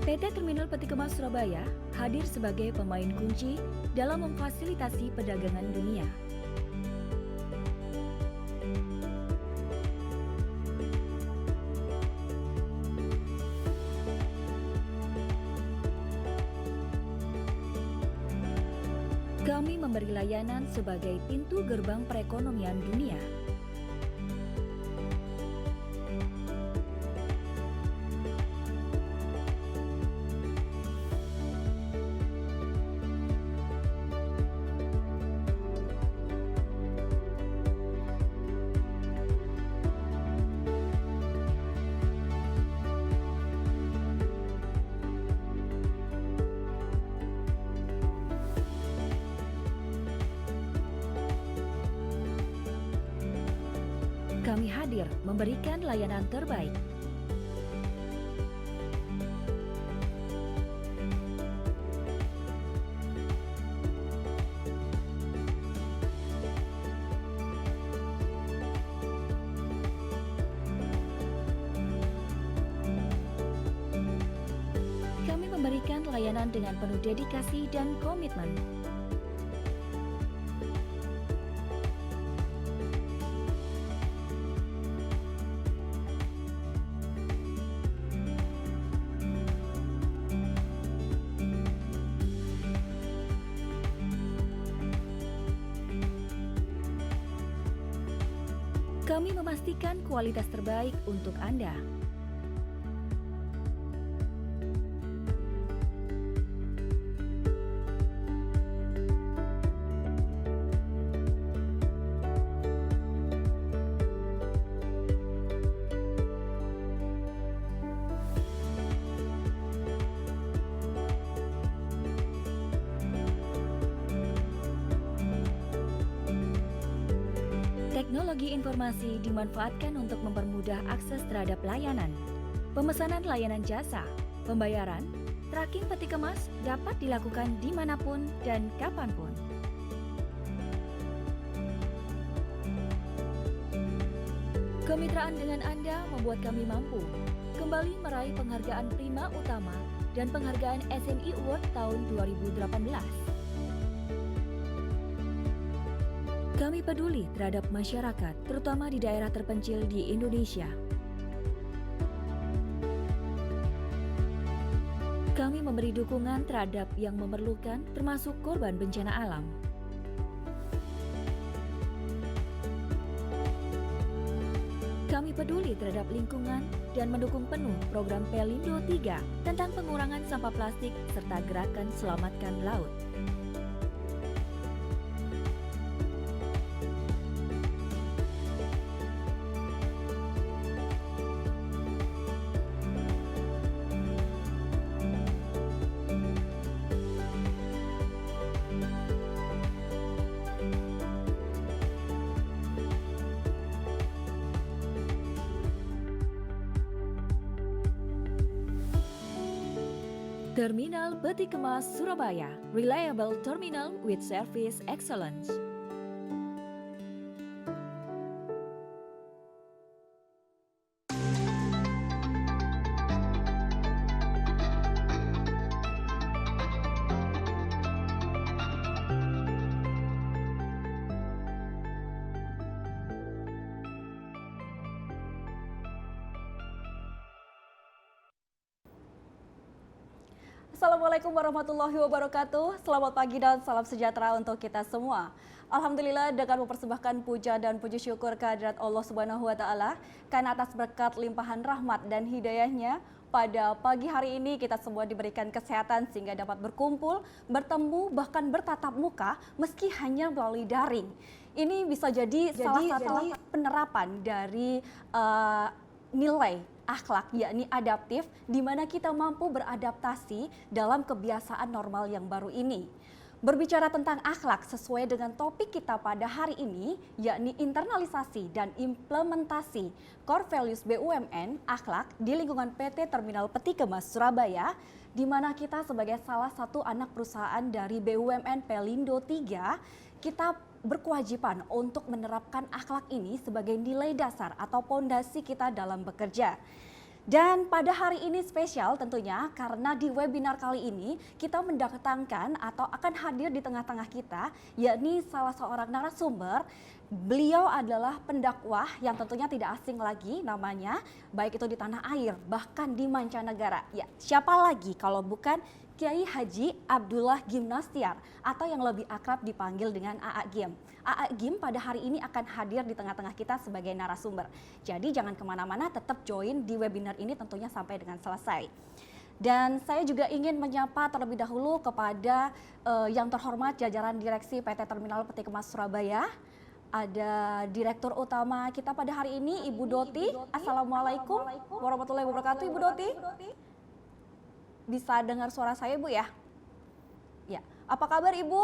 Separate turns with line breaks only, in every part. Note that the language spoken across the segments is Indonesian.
PT Terminal Peti Kemas Surabaya hadir sebagai pemain kunci dalam memfasilitasi perdagangan dunia. Kami memberi layanan sebagai pintu gerbang perekonomian dunia. Kami hadir memberikan layanan terbaik. Kami memberikan layanan dengan penuh dedikasi dan komitmen. Kami memastikan kualitas terbaik untuk Anda. Teknologi informasi dimanfaatkan untuk mempermudah akses terhadap layanan, pemesanan layanan jasa, pembayaran, tracking peti kemas dapat dilakukan dimanapun dan kapanpun. Kemitraan dengan Anda membuat kami mampu kembali meraih penghargaan Prima Utama dan penghargaan SME Award tahun 2018. Kami peduli terhadap masyarakat, terutama di daerah terpencil di Indonesia. Kami memberi dukungan terhadap yang memerlukan, termasuk korban bencana alam. Kami peduli terhadap lingkungan dan mendukung penuh program Pelindo 3 tentang pengurangan sampah plastik serta gerakan Selamatkan Laut. Terminal Peti Kemas Surabaya, reliable terminal with service excellence.
Assalamualaikum warahmatullahi wabarakatuh. Selamat pagi dan salam sejahtera untuk kita semua. Alhamdulillah dengan mempersembahkan puja dan puji syukur kehadirat Allah Subhanahu wa taala karena atas berkat limpahan rahmat dan hidayahnya pada pagi hari ini kita semua diberikan kesehatan sehingga dapat berkumpul, bertemu bahkan bertatap muka meski hanya melalui daring. Ini bisa jadi salah satu penerapan dari nilai akhlak, yakni adaptif, di mana kita mampu beradaptasi dalam kebiasaan normal yang baru ini. Berbicara tentang akhlak sesuai dengan topik kita pada hari ini, yakni internalisasi dan implementasi core values BUMN akhlak di lingkungan PT Terminal Peti Kemas Surabaya, di mana kita sebagai salah satu anak perusahaan dari BUMN Pelindo 3, kita berkewajiban untuk menerapkan akhlak ini sebagai nilai dasar atau pondasi kita dalam bekerja. Dan pada hari ini spesial tentunya karena di webinar kali ini kita mendatangkan atau akan hadir di tengah-tengah kita yakni salah seorang narasumber. Beliau adalah pendakwah yang tentunya tidak asing lagi namanya, baik itu di tanah air bahkan di mancanegara. Ya, siapa lagi kalau bukan Kiai Haji Abdullah Gimnastiar atau yang lebih akrab dipanggil dengan AA Gim. AA Gim pada hari ini akan hadir di tengah-tengah kita sebagai narasumber. Jadi jangan kemana-mana, tetap join di webinar ini tentunya sampai dengan selesai. Dan saya juga ingin menyapa terlebih dahulu kepada yang terhormat jajaran direksi PT Terminal Peti Kemas Surabaya. Ada Direktur Utama kita pada hari ini, Ibu Doti. Assalamualaikum warahmatullahi wabarakatuh, Ibu Doti. Bisa dengar suara saya, Bu ya? Ya, apa kabar Ibu?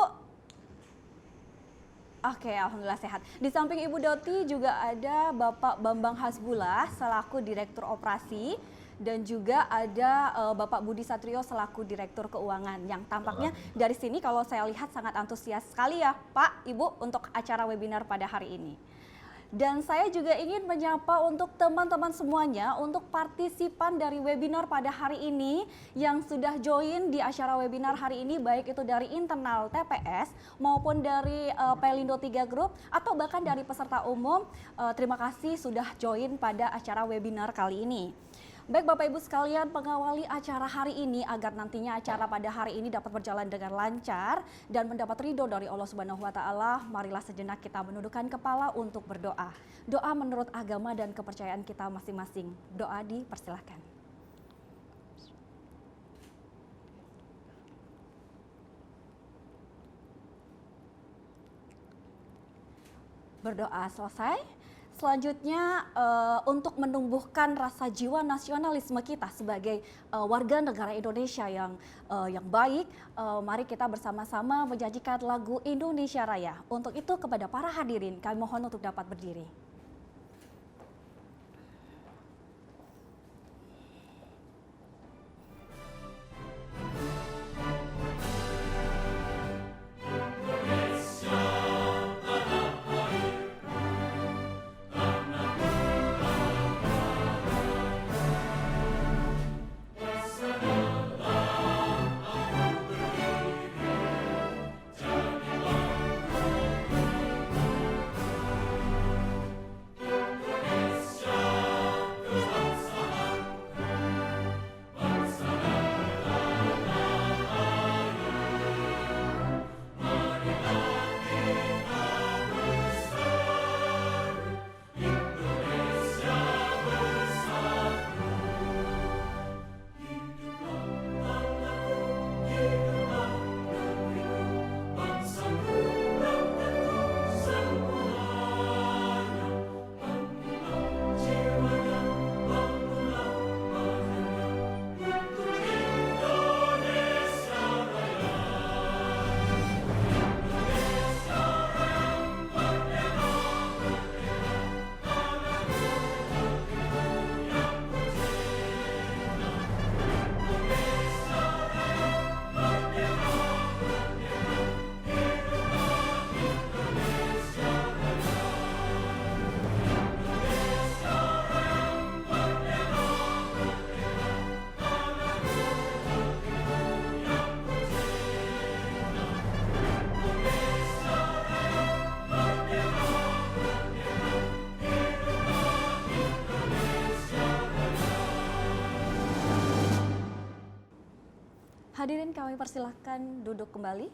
Oke, alhamdulillah sehat. Di samping Ibu Doti juga ada Bapak Bambang Hasbullah selaku Direktur Operasi dan juga ada Bapak Budi Satrio selaku Direktur Keuangan yang tampaknya dari sini kalau saya lihat sangat antusias sekali ya Pak, Ibu untuk acara webinar pada hari ini. Dan saya juga ingin menyapa untuk teman-teman semuanya untuk partisipan dari webinar pada hari ini yang sudah join di acara webinar hari ini baik itu dari internal TPS maupun dari Pelindo 3 Group atau bahkan dari peserta umum. Terima kasih sudah join pada acara webinar kali ini. Baik Bapak Ibu sekalian, pengawali acara hari ini agar nantinya acara pada hari ini dapat berjalan dengan lancar dan mendapat ridho dari Allah Subhanahu wa taala, marilah sejenak kita menundukkan kepala untuk berdoa. Doa menurut agama dan kepercayaan kita masing-masing. Doa dipersilahkan. Berdoa selesai. Selanjutnya untuk menumbuhkan rasa jiwa nasionalisme kita sebagai warga negara Indonesia yang baik, mari kita bersama-sama menyanyikan lagu Indonesia Raya. Untuk itu kepada para hadirin kami mohon untuk dapat berdiri. Hadirin kami persilahkan duduk kembali.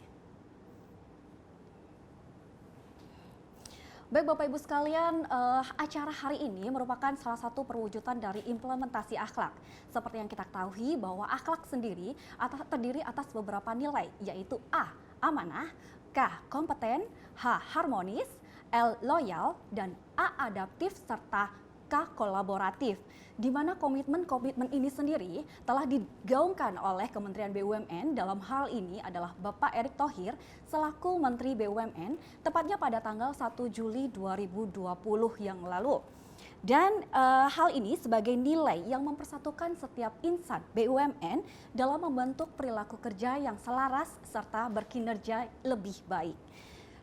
Baik Bapak Ibu sekalian, acara hari ini merupakan salah satu perwujudan dari implementasi akhlak. Seperti yang kita ketahui bahwa akhlak sendiri terdiri atas beberapa nilai, yaitu A. Amanah, K. Kompeten, H. Harmonis, L. Loyal, dan A. Adaptif, serta K. Kolaboratif. Di mana komitmen ini sendiri telah digaungkan oleh Kementerian BUMN. Dalam hal ini adalah Bapak Erick Thohir selaku Menteri BUMN, tepatnya pada tanggal 1 Juli 2020 yang lalu. Dan hal ini sebagai nilai yang mempersatukan setiap insan BUMN dalam membentuk perilaku kerja yang selaras serta berkinerja lebih baik.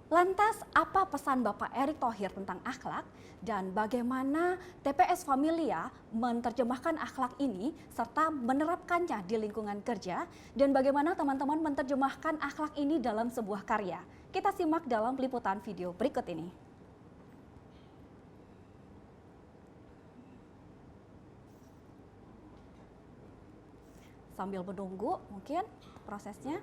Lantas, apa pesan Bapak Erick Thohir tentang akhlak dan bagaimana TPS Familia menerjemahkan akhlak ini serta menerapkannya di lingkungan kerja dan bagaimana teman-teman menerjemahkan akhlak ini dalam sebuah karya? Kita simak dalam liputan video berikut ini. Sambil menunggu mungkin prosesnya.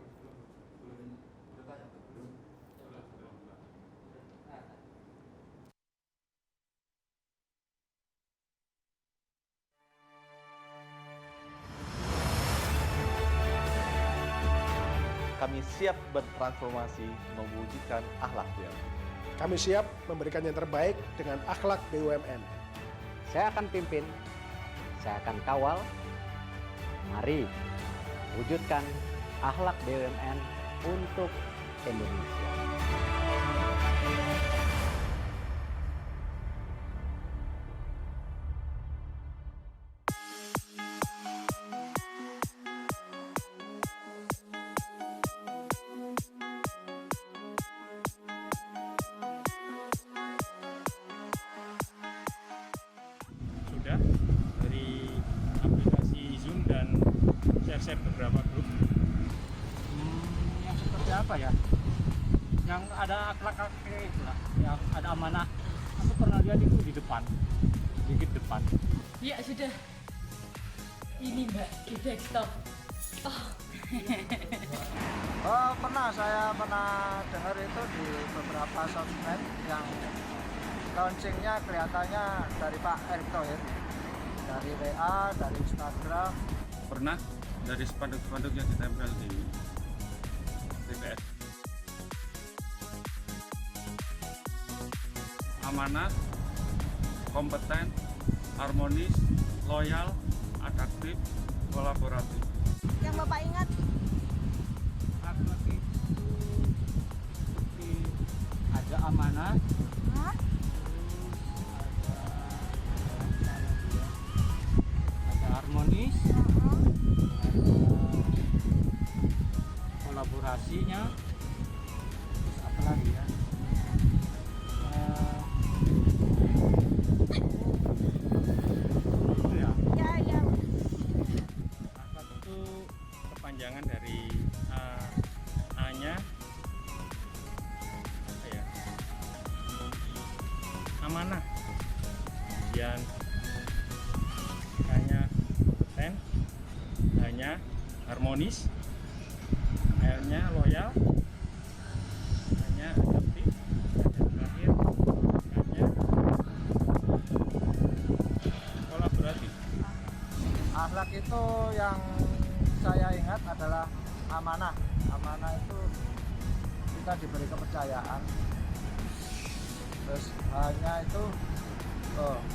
Kami siap bertransformasi mewujudkan akhlak BUMN.
Kami siap memberikan yang terbaik dengan akhlak BUMN.
Saya akan pimpin, saya akan kawal. Mari wujudkan akhlak BUMN untuk Indonesia.
Sudah dari aplikasi Zoom dan share beberapa grup.
Yang seperti apa ya? Yang ada akhlak itulah, yang ada amanah. Aku pernah lihat itu di depan, sedikit depan.
Ya sudah. Ini Mbak di desktop.
Saya pernah dengar itu di beberapa sosmed yang launchingnya kelihatannya dari Pak Erick Thohir, dari WA, dari Instagram.
Pernah dari spanduk-spanduk yang ditempel di TPS. Amanah, kompeten, harmonis, loyal, adaptif, kolaboratif.
Yang Bapak ingat?
Akhlak itu seperti ada amanah,
Hah?
ada harmonis, kolaborasinya, terus apa lagi ya? Itu ya.
Ya.
Akhlak itu kepanjangan dari A-nya apa ya? Amanah. Kemudian K-nya kompeten, H-nya harmonis, L-nya loyal, A-nya adaptif, dan terakhir K-nya kolaboratif.
Akhlak itu yang saya ingat adalah amanah. Amanah itu kita diberi kepercayaan. Terus hanya itu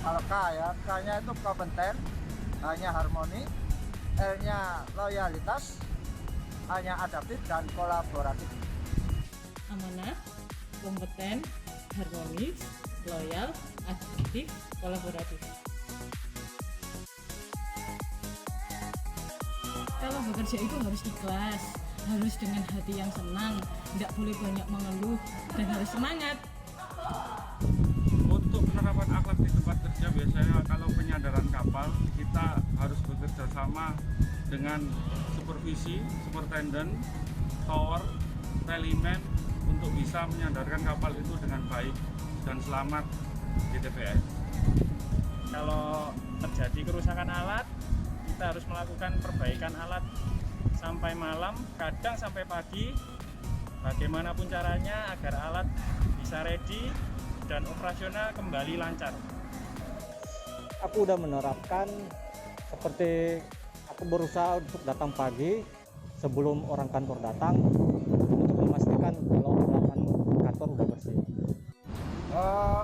kalau K-nya itu kompeten, H-nya harmoni, L-nya loyalitas, A-nya adaptif dan kolaboratif.
Amanah, kompeten, harmonis, loyal, adaptif, kolaboratif. Kalau bekerja itu harus ikhlas, harus dengan hati yang senang, tidak boleh banyak mengeluh, dan harus semangat.
Untuk penerapan akhlak di tempat kerja biasanya kalau penyadaran kapal kita harus bekerja sama dengan supervisi, superintendent, tower, rallyman untuk bisa menyadarkan kapal itu dengan baik dan selamat di TPS. Kalau terjadi kerusakan alat, kita harus melakukan perbaikan alat sampai malam, kadang sampai pagi. Bagaimanapun caranya agar alat bisa ready dan operasional kembali lancar.
Aku udah menerapkan seperti aku berusaha untuk datang pagi sebelum orang kantor datang untuk memastikan kalau ruangan kantor udah bersih.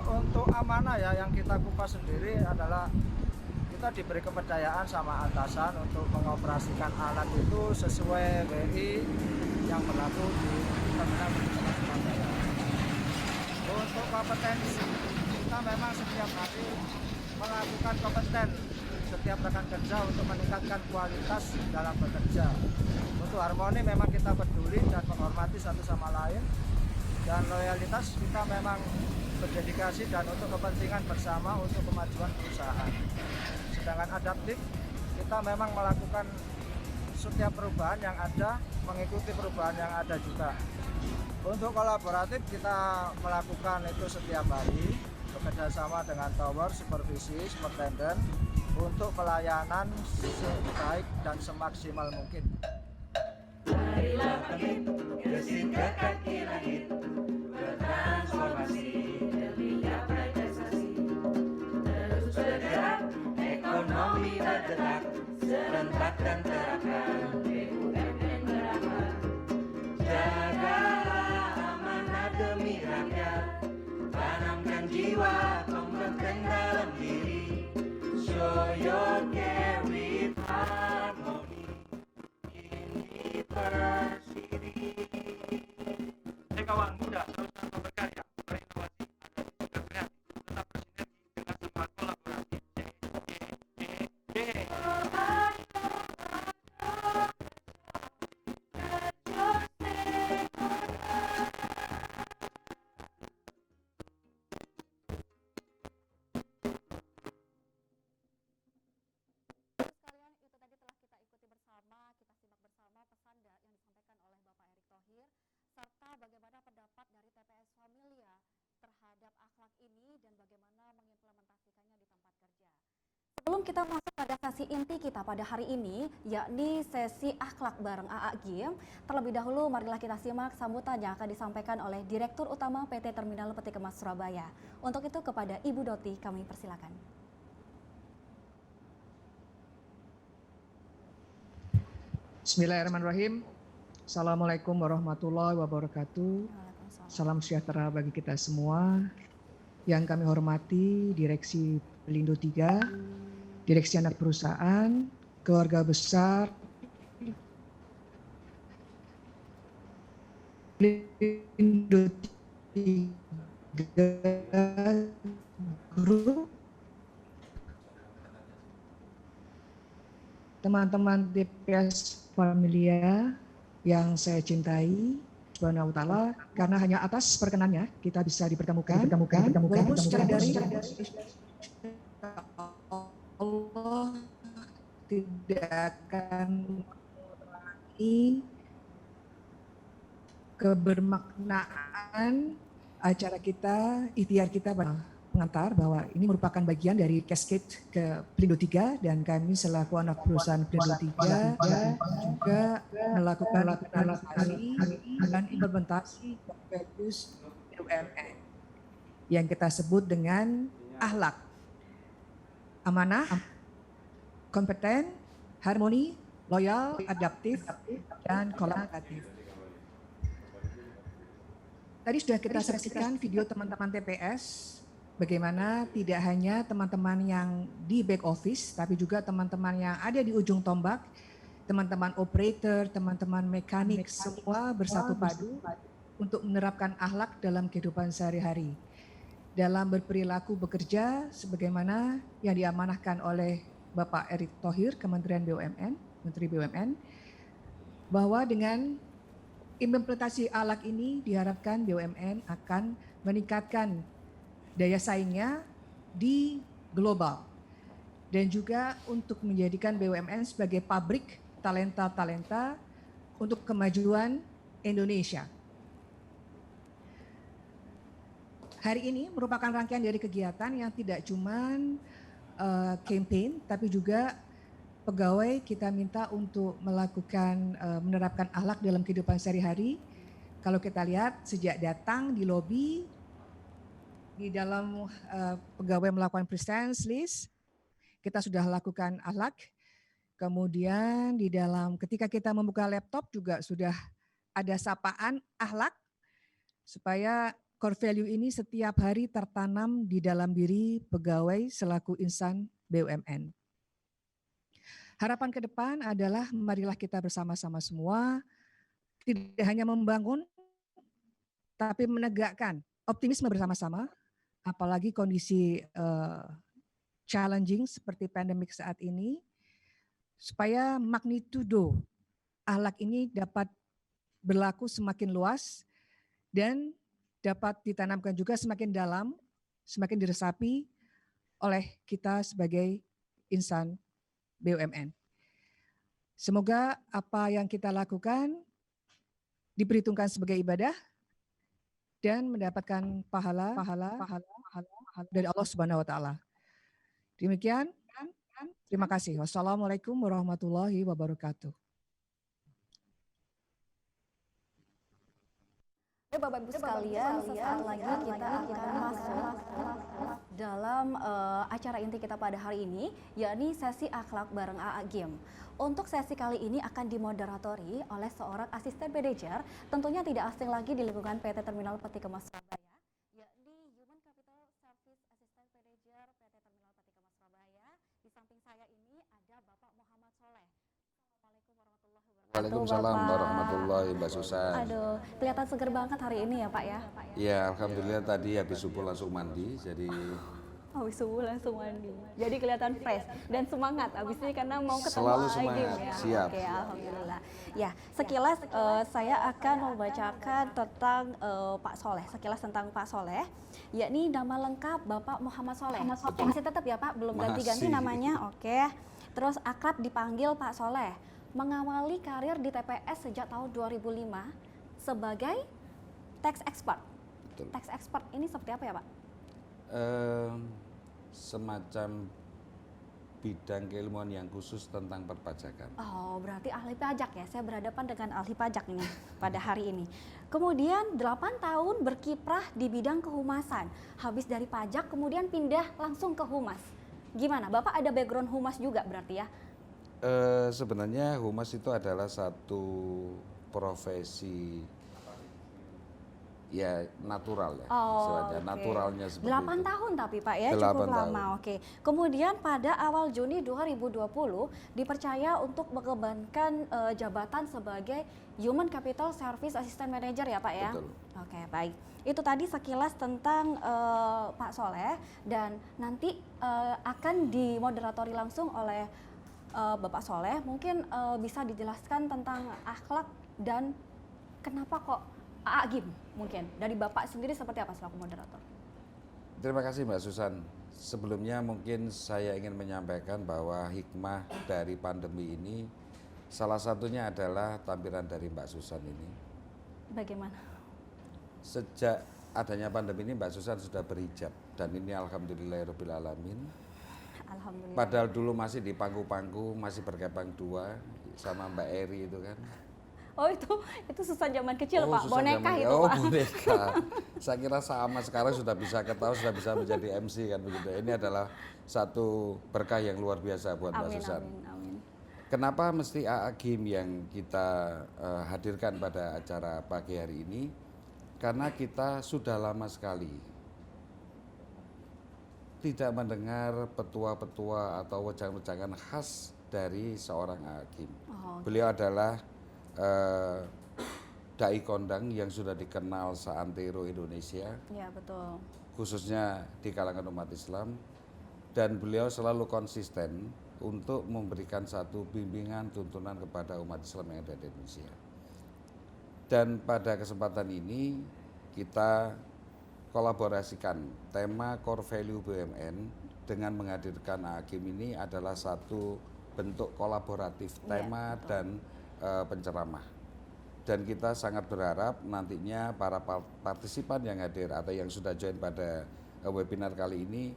Untuk amanah ya yang kita kupas sendiri adalah kita diberi kepercayaan sama atasan untuk mengoperasikan alat itu sesuai WI yang berlaku di Terminal Internasional Surabaya. Untuk kompetensi, kita memang setiap hari melakukan kompeten setiap rekan kerja untuk meningkatkan kualitas dalam bekerja. Untuk harmoni memang kita peduli dan menghormati satu sama lain. Dan loyalitas kita memang berdedikasi dan untuk kepentingan bersama untuk kemajuan perusahaan. Sedangkan adaptif, kita memang melakukan setiap perubahan yang ada, mengikuti perubahan yang ada juga. Untuk kolaboratif kita melakukan itu setiap hari, bekerja sama dengan tower, supervisi, superintendent untuk pelayanan sebaik dan semaksimal mungkin.
Marilah bangkit, gesit ke kaki langit, bertransformasi demi gapai prestasi. Terus bergerak, ekonomi berdetak, serentak dan terakan, BUMN beramal. Jagalah amanah demi rakyat, tanamkan jiwa kompeten dalam diri. Show your care with harmony. Kawan muda teruskan berkarya, berinovasi, ada juga kreatif, tetap bersinergi dengan semangat kolaboratif.
Sekalian, itu tadi telah kita ikuti bersama, kita simak bersama pesan yang disampaikan oleh Bapak Erick Thohir, serta bagaimana pendapat dari TPS Familia terhadap akhlak ini dan bagaimana mengimplementasikannya di tempat kerja. Sebelum kita masuk pada sesi inti kita pada hari ini, yakni sesi akhlak bareng AA Giem, terlebih dahulu marilah kita simak sambutan yang akan disampaikan oleh Direktur Utama PT Terminal Peti Kemas Surabaya. Untuk itu kepada Ibu Doti kami persilakan.
Bismillahirrahmanirrahim. Assalamualaikum warahmatullahi wabarakatuh. Salam sejahtera bagi kita semua. Yang kami hormati Direksi Pelindo 3, Direksi Anak Perusahaan, keluarga besar Pelindo 3 Group, teman-teman TPS Familia yang saya cintai, Subhanahu wa ta'ala, karena hanya atas perkenannya kita bisa dipertemukan walaupun secara daring. Allah tidak akan mengurangi kebermaknaan acara kita, ikhtiar kita mengantar bahwa ini merupakan bagian dari cascade ke Pelindo 3 dan kami selaku anak perusahaan Pelindo 3 juga melakukan adaptasi dan implementasi values BUMN yang kita sebut dengan akhlak, amanah, kompeten, harmoni, loyal, adaptif, dan kolaboratif. Tadi sudah kita saksikan video teman-teman TPS, bagaimana tidak hanya teman-teman yang di back office, tapi juga teman-teman yang ada di ujung tombak, teman-teman operator, teman-teman mekanik, semua bersatu padu untuk menerapkan akhlak dalam kehidupan sehari-hari. Dalam berperilaku bekerja sebagaimana yang diamanahkan oleh Bapak Erick Thohir, Kementerian BUMN, Menteri BUMN, bahwa dengan implementasi akhlak ini diharapkan BUMN akan meningkatkan daya saingnya di global dan juga untuk menjadikan BUMN sebagai pabrik talenta-talenta untuk kemajuan Indonesia. Hari ini merupakan rangkaian dari kegiatan yang tidak cuma campaign, tapi juga pegawai kita minta untuk melakukan menerapkan akhlak dalam kehidupan sehari-hari. Kalau kita lihat sejak datang di lobi, di dalam pegawai melakukan presence list, kita sudah lakukan akhlak. Kemudian di dalam ketika kita membuka laptop juga sudah ada sapaan akhlak supaya core value ini setiap hari tertanam di dalam diri pegawai selaku insan BUMN. Harapan ke depan adalah marilah kita bersama-sama semua tidak hanya membangun tapi menegakkan optimisme bersama-sama, apalagi kondisi challenging seperti pandemik saat ini, supaya magnitudo akhlak ini dapat berlaku semakin luas dan dapat ditanamkan juga semakin dalam, semakin diresapi oleh kita sebagai insan BUMN. Semoga apa yang kita lakukan diperhitungkan sebagai ibadah dan mendapatkan pahala dari Allah Subhanahu wa taala. Demikian, terima kasih. Wassalamualaikum warahmatullahi wabarakatuh.
Bapak Ibu sekalian, sesaat lagi kita akan masuk dalam acara inti kita pada hari ini, yakni sesi akhlak bareng AA Gym. Untuk sesi kali ini akan dimoderatori oleh seorang asisten manajer, tentunya tidak asing lagi di lingkungan PT Terminal Peti Kemas Surabaya, yakni Human Capital Service Assistant Manager PT Terminal Peti Kemas Surabaya. Di samping saya ini ada Bapak Muhammad Soleh. Assalamualaikum warahmatullahi wabarakatuh.
Waalaikumsalam warahmatullahi Mbak Susan.
Aduh, kelihatan seger banget hari ini ya Pak ya.
Ya, alhamdulillah tadi habis subuh langsung mandi, jadi
Habis subuh langsung mandi. Jadi kelihatan fresh dan semangat abis ini karena mau ketemu
Selalu
lagi
semangat,
ya.
siap.
Oke, alhamdulillah. Ya, sekilas saya akan membacakan tentang Pak Soleh. Sekilas tentang Pak Soleh, yakni nama lengkap Bapak Muhammad Soleh. Masih tetap ya Pak, belum ganti-ganti
Masih.
namanya. Oke. Terus akrab dipanggil Pak Soleh. Mengawali karir di TPS sejak tahun 2005 sebagai tax expert.
Betul.
Tax expert ini seperti apa ya Pak?
Semacam bidang keilmuan yang khusus tentang perpajakan.
Oh, berarti ahli pajak ya. Saya berhadapan dengan ahli pajak ini pada hari ini. Kemudian 8 tahun berkiprah di bidang kehumasan. Habis dari pajak kemudian pindah langsung ke humas. Gimana? Bapak ada background humas juga berarti ya?
Sebenarnya humas itu adalah satu profesi ya natural ya, istilahnya
oke.
naturalnya seperti
8
itu.
tahun tapi Pak ya,
8
cukup
tahun.
lama. Oke. Kemudian pada awal Juni 2020 dipercaya untuk mengembangkan jabatan sebagai Human Capital Service Assistant Manager ya Pak ya?
Betul.
Oke, baik. Itu tadi sekilas tentang Pak Soleh dan nanti akan dimoderatori langsung oleh Bapak Soleh. Mungkin bisa dijelaskan tentang akhlak dan kenapa kok AA Gym mungkin. Dari Bapak sendiri seperti apa selaku moderator?
Terima kasih Mbak Susan. Sebelumnya mungkin saya ingin menyampaikan bahwa hikmah dari pandemi ini salah satunya adalah tampilan dari Mbak Susan ini.
Bagaimana?
Sejak adanya pandemi ini Mbak Susan sudah berhijab dan ini alhamdulillahirobbilalamin.
Alhamdulillah.
Padahal dulu masih di pangku-pangku, masih berkepang dua sama Mbak Eri itu kan.
Oh itu susah zaman kecil Pak,
susah
boneka
zaman-
itu
oh,
Pak.
boneka. Saya kira sama sekarang sudah bisa ketahui, sudah bisa menjadi MC kan begitu. Ini adalah satu berkah yang luar biasa buat Mbak
Amin,
Susan.
amin.
Kenapa mesti AA Gym yang kita hadirkan pada acara pagi hari ini? Karena kita sudah lama sekali tidak mendengar petua-petua atau wejangan-wejangan khas dari seorang AA Gym.
Oh,
Beliau adalah dai kondang yang sudah dikenal seantero Indonesia,
ya betul.
khususnya di kalangan umat Islam, dan beliau selalu konsisten untuk memberikan satu bimbingan tuntunan kepada umat Islam yang ada di Indonesia. Dan pada kesempatan ini kita kolaborasikan tema core value BUMN dengan menghadirkan AA Gym ini adalah satu bentuk kolaboratif tema dan penceramah. Dan kita sangat berharap nantinya para partisipan yang hadir atau yang sudah join pada webinar kali ini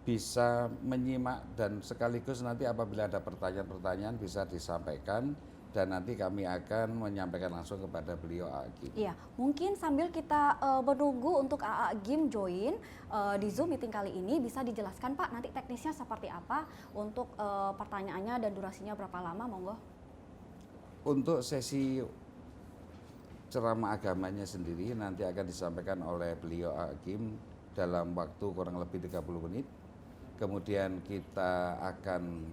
bisa menyimak dan sekaligus nanti apabila ada pertanyaan-pertanyaan bisa disampaikan dan nanti kami akan menyampaikan langsung kepada beliau AA Gym.
Iya, mungkin sambil kita menunggu untuk AA Gym join di Zoom meeting kali ini, bisa dijelaskan Pak nanti teknisnya seperti apa untuk pertanyaannya dan durasinya berapa lama, monggo.
Untuk sesi ceramah agamanya sendiri nanti akan disampaikan oleh beliau AA Gym dalam waktu kurang lebih 30 menit. Kemudian kita akan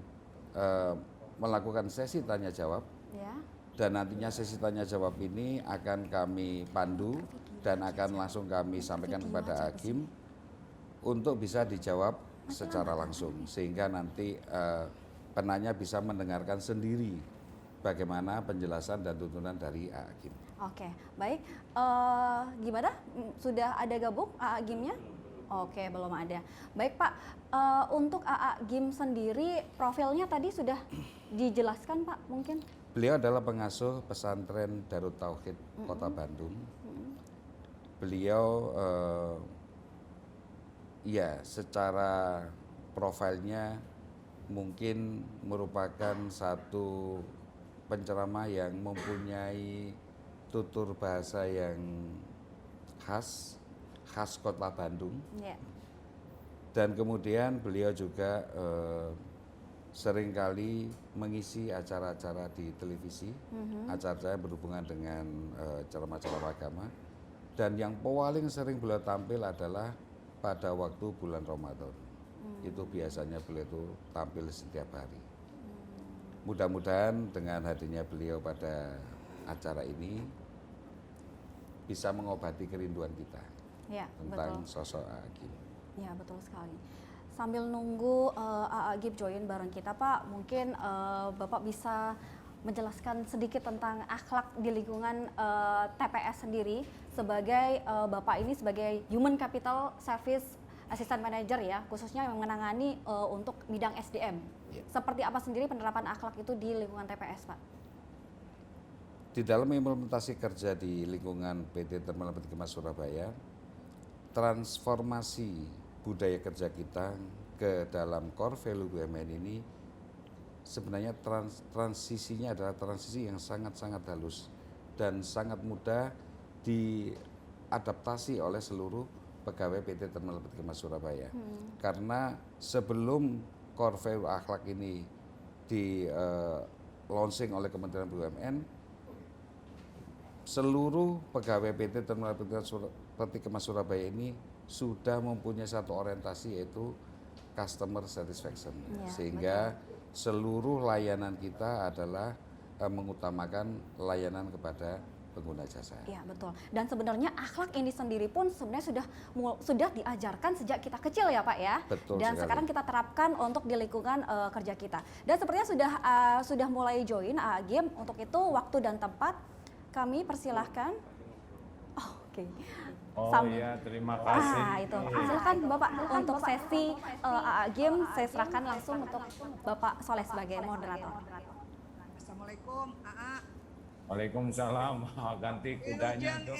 melakukan sesi tanya jawab.
Ya.
Dan nantinya sesi tanya jawab ini akan kami pandu dan akan langsung kami sampaikan kepada AA Gym untuk bisa dijawab secara langsung sehingga nanti penanya bisa mendengarkan sendiri bagaimana penjelasan dan tuntunan dari AAGIM.
Oke, baik. Gimana? Sudah ada gabung AAGIM-nya? Oke, belum ada. Baik Pak, untuk AAGIM sendiri profilnya tadi sudah dijelaskan Pak mungkin?
Beliau adalah pengasuh pesantren Darut Tauhid Kota Bandung. Beliau ya secara profilnya mungkin merupakan satu penceramah yang mempunyai tutur bahasa yang khas Kota Bandung.
Yeah.
Dan kemudian beliau juga seringkali mengisi acara-acara di televisi, acara-acara yang berhubungan dengan ceramah-ceramah agama. Dan yang paling sering beliau tampil adalah pada waktu bulan Ramadan. Itu biasanya beliau itu tampil setiap hari. Mudah-mudahan dengan hadirnya beliau pada acara ini bisa mengobati kerinduan kita
Ya,
tentang
betul.
sosok AAGIM.
Ya, betul sekali. Sambil nunggu AAGIM join bareng kita Pak, mungkin Bapak bisa menjelaskan sedikit tentang akhlak di lingkungan TPS sendiri sebagai Bapak ini sebagai Human Capital Service Assistant Manager ya, khususnya yang menangani untuk bidang SDM. Seperti apa sendiri penerapan akhlak itu di lingkungan TPS Pak?
Di dalam implementasi kerja di lingkungan PT Terminal Peti Kemas Surabaya, transformasi budaya kerja kita ke dalam core value BUMN ini sebenarnya transisinya adalah transisi yang sangat-sangat halus dan sangat mudah diadaptasi oleh seluruh pegawai PT Terminal Peti Kemas Surabaya. Karena sebelum core value akhlak ini di launching oleh Kementerian BUMN, seluruh pegawai PT Terminal Peti Kemas Surabaya ini sudah mempunyai satu orientasi yaitu customer satisfaction.
Ya,
sehingga seluruh layanan kita adalah mengutamakan layanan kepada pengguna jasa.
Iya betul. Dan sebenarnya akhlak ini sendiri pun sebenarnya sudah diajarkan sejak kita kecil ya Pak ya.
Betul
Dan
sekali.
sekarang kita terapkan untuk di lingkungan kerja kita. Dan sepertinya sudah mulai join AAGIM. Untuk itu waktu dan tempat kami persilahkan. Oh, oke.
Iya, terima kasih.
Itu. Silakan Bapak untuk sesi AAGIM saya serahkan langsung untuk Bapak Soleh sebagai moderator.
Assalamualaikum, AA.
Waalaikumsalam. Ganti kudanya dong.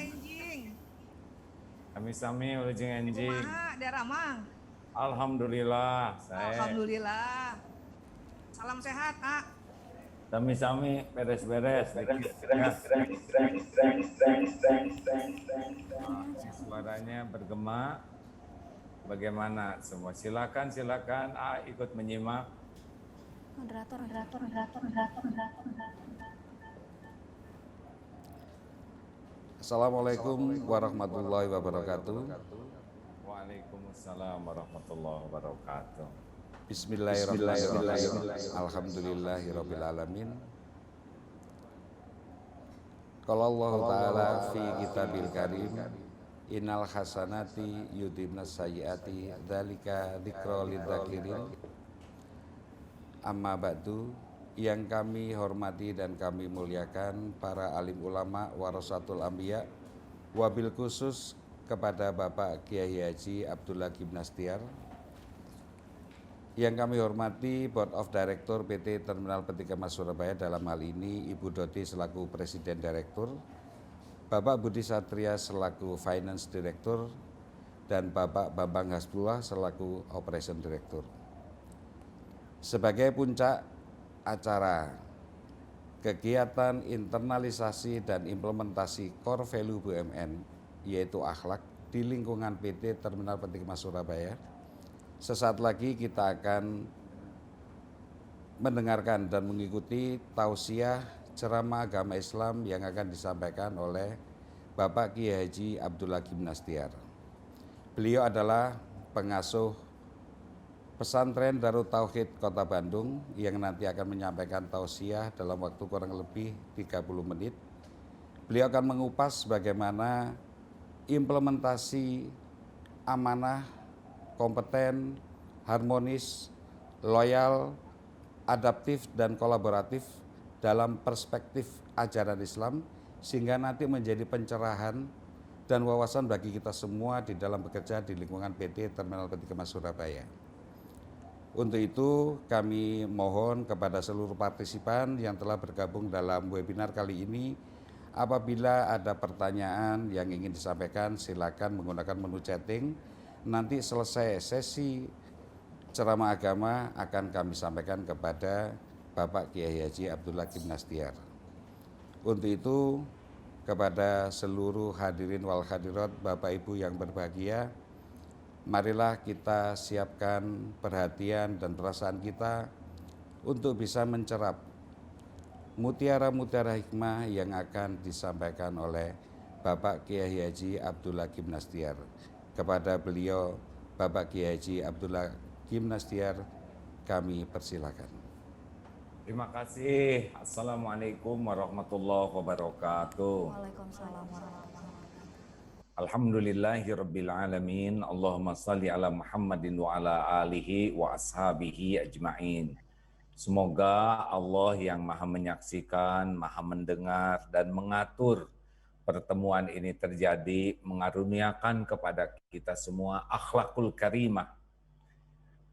Kami sami ulujeng enjing.
Kumaha daerah Mang?
Alhamdulillah.
Alhamdulillah. Salam sehat, A.
Sami-sami beres-beres. Suaranya bergema. Bagaimana semua? Silakan ikut menyimak.
Moderator.
Assalamualaikum warahmatullahi wabarakatuh.
Waalaikumsalam warahmatullahi wabarakatuh.
Bismillahirrahmanirrahim. Alhamdulillahirabbil alamin. Qala Allah Ta'ala fi kitabil karim, innal hasanati yudhibnas sayyiati dzalika dzikra lidzakirin. Amma ba'du, yang kami hormati dan kami muliakan para alim ulama warasatul anbiya, wabil khusus kepada Bapak Kiai Haji Abdul Hakim Nastiar. Yang kami hormati Board of Director PT Terminal Peti Kemas Surabaya, dalam hal ini Ibu Doti selaku Presiden Direktur, Bapak Budi Satria selaku Finance Director, dan Bapak Bambang Hasbullah selaku Operation Director. Sebagai puncak acara kegiatan internalisasi dan implementasi core value BUMN yaitu akhlak di lingkungan PT Terminal Peti Kemas Surabaya, sesaat lagi kita akan mendengarkan dan mengikuti tausiah ceramah agama Islam yang akan disampaikan oleh Bapak Kiai Haji Abdul Hakim Nastiar. Beliau adalah pengasuh Pesantren Darut Tauhid Kota Bandung yang nanti akan menyampaikan tausiah dalam waktu kurang lebih 30 menit. Beliau akan mengupas bagaimana implementasi amanah, kompeten, harmonis, loyal, adaptif, dan kolaboratif dalam perspektif ajaran Islam, sehingga nanti menjadi pencerahan dan wawasan bagi kita semua di dalam bekerja di lingkungan PT Terminal Peti Kemas Surabaya. Untuk itu kami mohon kepada seluruh partisipan yang telah bergabung dalam webinar kali ini, apabila ada pertanyaan yang ingin disampaikan silakan menggunakan menu chatting. Nanti selesai sesi ceramah agama akan kami sampaikan kepada Bapak Kiai Haji Abdul Hakim Nastiar. Untuk itu kepada seluruh hadirin wal hadirat Bapak Ibu yang berbahagia, marilah kita siapkan perhatian dan perasaan kita untuk bisa mencerap mutiara-mutiara hikmah yang akan disampaikan oleh Bapak Kiai Haji Abdul Hakim Nastiar. Kepada beliau, Bapak Kiai Haji Abdul Hakim Nastiar, kami persilakan.
Terima kasih. Assalamualaikum warahmatullahi wabarakatuh.
Waalaikumsalam warahmatullahi wabarakatuh.
Alhamdulillahirabbil alamin. Allahumma shalli ala Muhammadin wa ala alihi wa ashabihi ajmain. Semoga Allah yang Maha menyaksikan, Maha mendengar dan mengatur pertemuan ini terjadi, mengaruniakan kepada kita semua akhlakul karimah.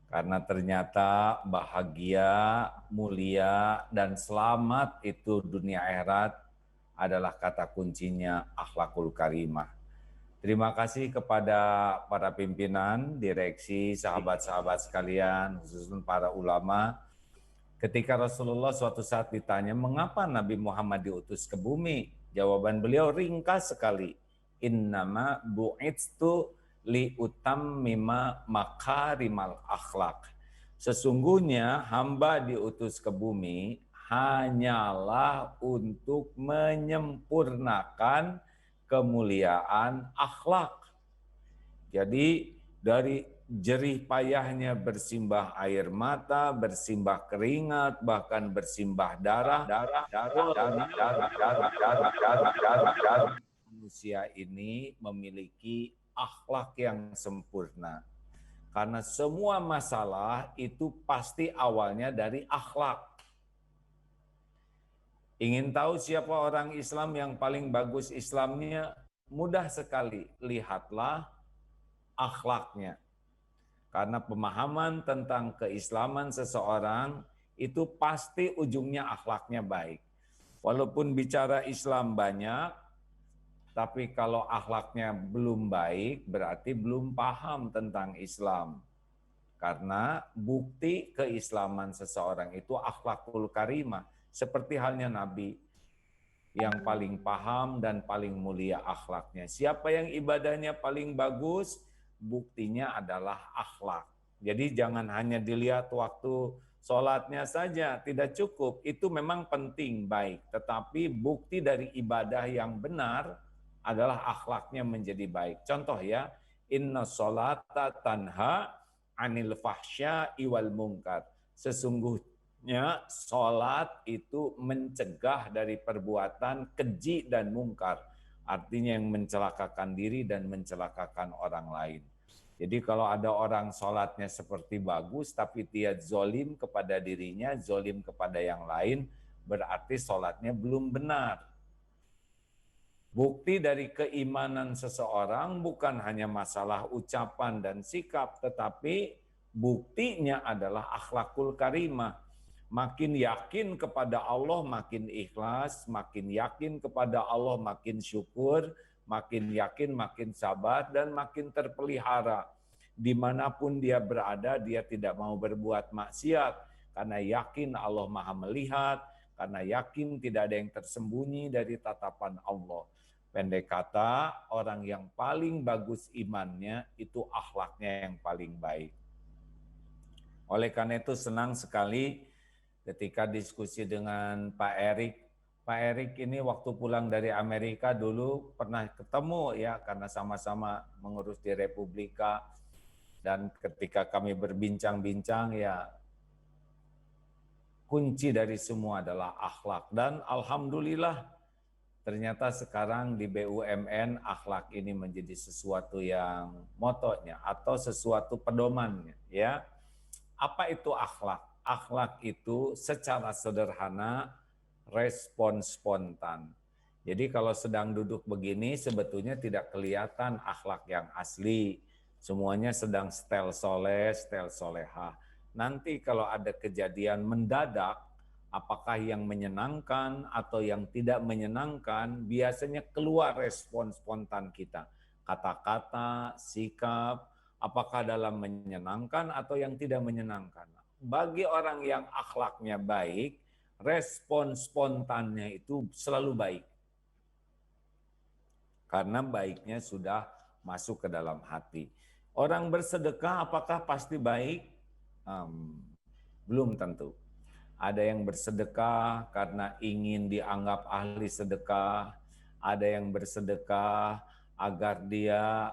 Karena ternyata bahagia, mulia, dan selamat itu dunia akhirat adalah kata kuncinya akhlakul karimah. Terima kasih kepada para pimpinan, direksi, sahabat-sahabat sekalian, khususnya para ulama. Ketika Rasulullah suatu saat ditanya, mengapa Nabi Muhammad diutus ke bumi? Jawaban beliau ringkas sekali. Innama bu'itstu liutammima makarimal akhlak. Sesungguhnya hamba diutus ke bumi hanyalah untuk menyempurnakan kemuliaan akhlak. Jadi dari jerih payahnya bersimbah air mata, bersimbah keringat, bahkan bersimbah darah. Manusia ini memiliki akhlak yang sempurna. Karena semua masalah itu pasti awalnya dari akhlak. Ingin tahu siapa orang Islam yang paling bagus Islamnya? Mudah sekali, lihatlah akhlaknya. Karena pemahaman tentang keislaman seseorang itu pasti ujungnya akhlaknya baik. Walaupun bicara Islam banyak, tapi kalau akhlaknya belum baik, berarti belum paham tentang Islam. Karena bukti keislaman seseorang itu akhlakul karimah. Seperti halnya Nabi yang paling paham dan paling mulia akhlaknya. Siapa yang ibadahnya paling bagus, buktinya adalah akhlak. Jadi jangan hanya dilihat waktu sholatnya saja, tidak cukup. Itu memang penting, baik. Tetapi bukti dari ibadah yang benar adalah akhlaknya menjadi baik. Contoh ya, inna sholata tanha anil fahsya'i wal munkar. Sesungguhnya sholat itu mencegah dari perbuatan keji dan mungkar. Artinya yang mencelakakan diri dan mencelakakan orang lain. Jadi kalau ada orang sholatnya seperti bagus, tapi dia zolim kepada dirinya, zolim kepada yang lain, berarti sholatnya belum benar. Bukti dari keimanan seseorang bukan hanya masalah ucapan dan sikap, tetapi buktinya adalah akhlakul karimah. Makin yakin kepada Allah, makin ikhlas, makin yakin kepada Allah, makin syukur, makin yakin, makin sabar, dan makin terpelihara. Dimanapun dia berada, dia tidak mau berbuat maksiat, karena yakin Allah Maha melihat, karena yakin tidak ada yang tersembunyi dari tatapan Allah. Pendek kata, orang yang paling bagus imannya, itu akhlaknya yang paling baik. Oleh karena itu senang sekali ketika diskusi dengan Pak Erik. Pak Erik ini waktu pulang dari Amerika dulu pernah ketemu ya, karena sama-sama mengurus di Republika. Dan ketika kami berbincang-bincang ya, kunci dari semua adalah akhlak. Dan alhamdulillah ternyata sekarang di BUMN akhlak ini menjadi sesuatu yang motonya atau sesuatu pedomannya ya. Apa itu akhlak? Akhlak itu secara sederhana respon spontan. Jadi kalau sedang duduk begini sebetulnya tidak kelihatan akhlak yang asli. Semuanya sedang stel soleh, stel soleha. Nanti kalau ada kejadian mendadak, apakah yang menyenangkan atau yang tidak menyenangkan, biasanya keluar respon spontan kita. Kata-kata, sikap, apakah dalam menyenangkan atau yang tidak menyenangkan. Bagi orang yang akhlaknya baik, respon spontannya itu selalu baik. Karena baiknya sudah masuk ke dalam hati. Orang bersedekah apakah pasti baik? Belum tentu. Ada yang bersedekah karena ingin dianggap ahli sedekah, ada yang bersedekah agar dia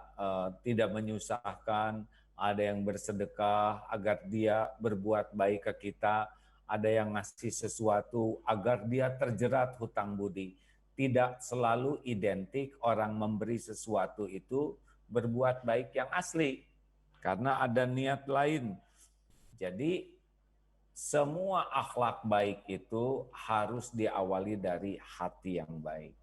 tidak menyusahkan, ada yang bersedekah agar dia berbuat baik ke kita, ada yang ngasih sesuatu agar dia terjerat hutang budi. Tidak selalu identik orang memberi sesuatu itu berbuat baik yang asli, karena ada niat lain. Jadi semua akhlak baik itu harus diawali dari hati yang baik.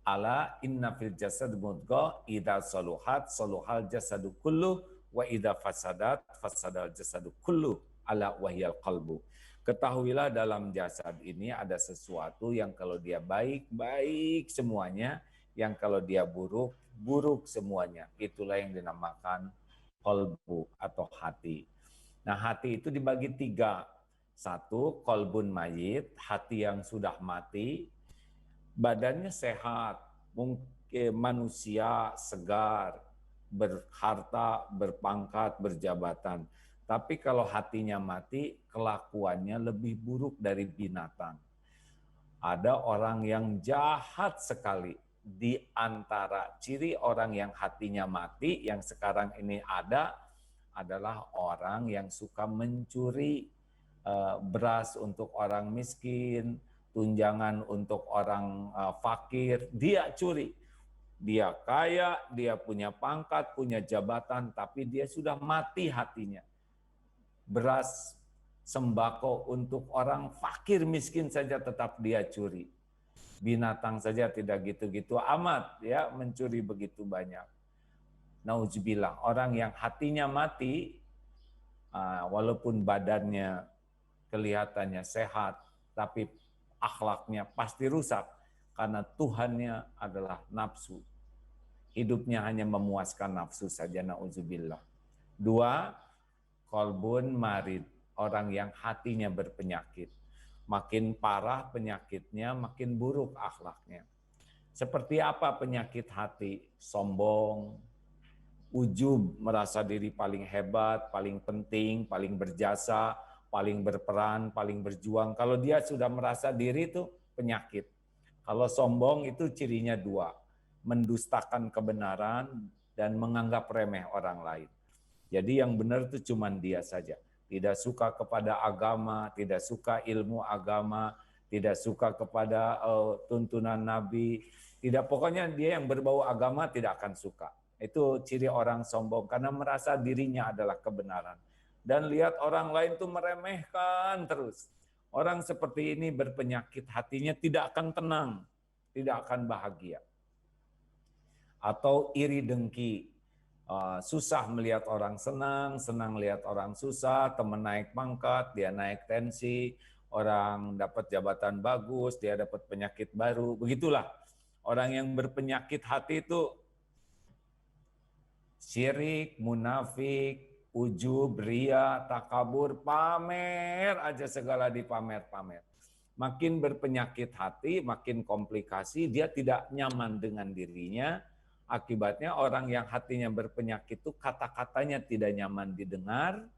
Ala inna fil jasad mudghah idza saluhat saluhal jasadu kullu wa idza fasadat fasadal jasadu kullu ala wahyal qalbu. Ketahuilah dalam jasad ini ada sesuatu yang kalau dia baik, baik semuanya, yang kalau dia buruk, buruk semuanya. Itulah yang dinamakan qalbu atau hati. Nah, hati itu dibagi 3. 1, qalbun mayit, hati yang sudah mati, badannya sehat, mungkin manusia segar, berharta, berpangkat, berjabatan. Tapi kalau hatinya mati, kelakuannya lebih buruk dari binatang. Ada orang yang jahat sekali. Di antara ciri orang yang hatinya mati, yang sekarang ini ada, adalah orang yang suka mencuri beras untuk orang miskin, tunjangan untuk orang fakir, dia curi. Dia kaya, dia punya pangkat, punya jabatan, tapi dia sudah mati hatinya. Beras, sembako untuk orang fakir miskin saja tetap dia curi. Binatang saja tidak gitu-gitu amat ya mencuri begitu banyak. Nauzubillah, orang yang hatinya mati, walaupun badannya kelihatannya sehat, tapi akhlaknya pasti rusak karena Tuhannya adalah nafsu. Hidupnya hanya memuaskan nafsu saja, nauzubillah. 2, qalbun marid, orang yang hatinya berpenyakit. Makin parah penyakitnya, makin buruk akhlaknya. Seperti apa penyakit hati? Sombong, ujub, merasa diri paling hebat, paling penting, paling berjasa, paling berperan, paling berjuang. Kalau dia sudah merasa diri itu penyakit. Kalau sombong itu cirinya 2, mendustakan kebenaran dan menganggap remeh orang lain. Jadi yang benar itu cuma dia saja. Tidak suka kepada agama, tidak suka ilmu agama, tidak suka kepada tuntunan Nabi. Tidak, pokoknya dia yang berbau agama tidak akan suka. Itu ciri orang sombong karena merasa dirinya adalah kebenaran. Dan lihat orang lain tuh meremehkan terus. Orang seperti ini berpenyakit, hatinya tidak akan tenang, tidak akan bahagia. Atau iri dengki. Susah melihat orang senang, senang lihat orang susah, teman naik pangkat, dia naik tensi, orang dapat jabatan bagus, dia dapat penyakit baru, begitulah. Orang yang berpenyakit hati itu syirik, munafik, ujub, ria, takabur, pamer aja segala dipamer-pamer. Makin berpenyakit hati, makin komplikasi, dia tidak nyaman dengan dirinya. Akibatnya orang yang hatinya berpenyakit itu kata-katanya tidak nyaman didengar,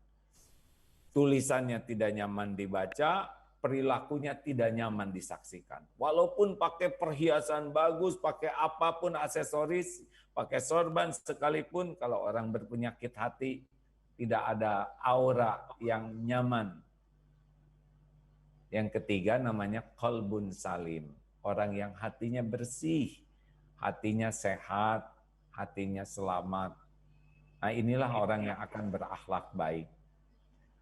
tulisannya tidak nyaman dibaca, perilakunya tidak nyaman disaksikan. Walaupun pakai perhiasan bagus, pakai apapun aksesoris, pakai sorban sekalipun, kalau orang berpenyakit hati tidak ada aura yang nyaman. Yang ketiga namanya qalbun salim, orang yang hatinya bersih, hatinya sehat, hatinya selamat. Nah, inilah orang yang akan berakhlak baik.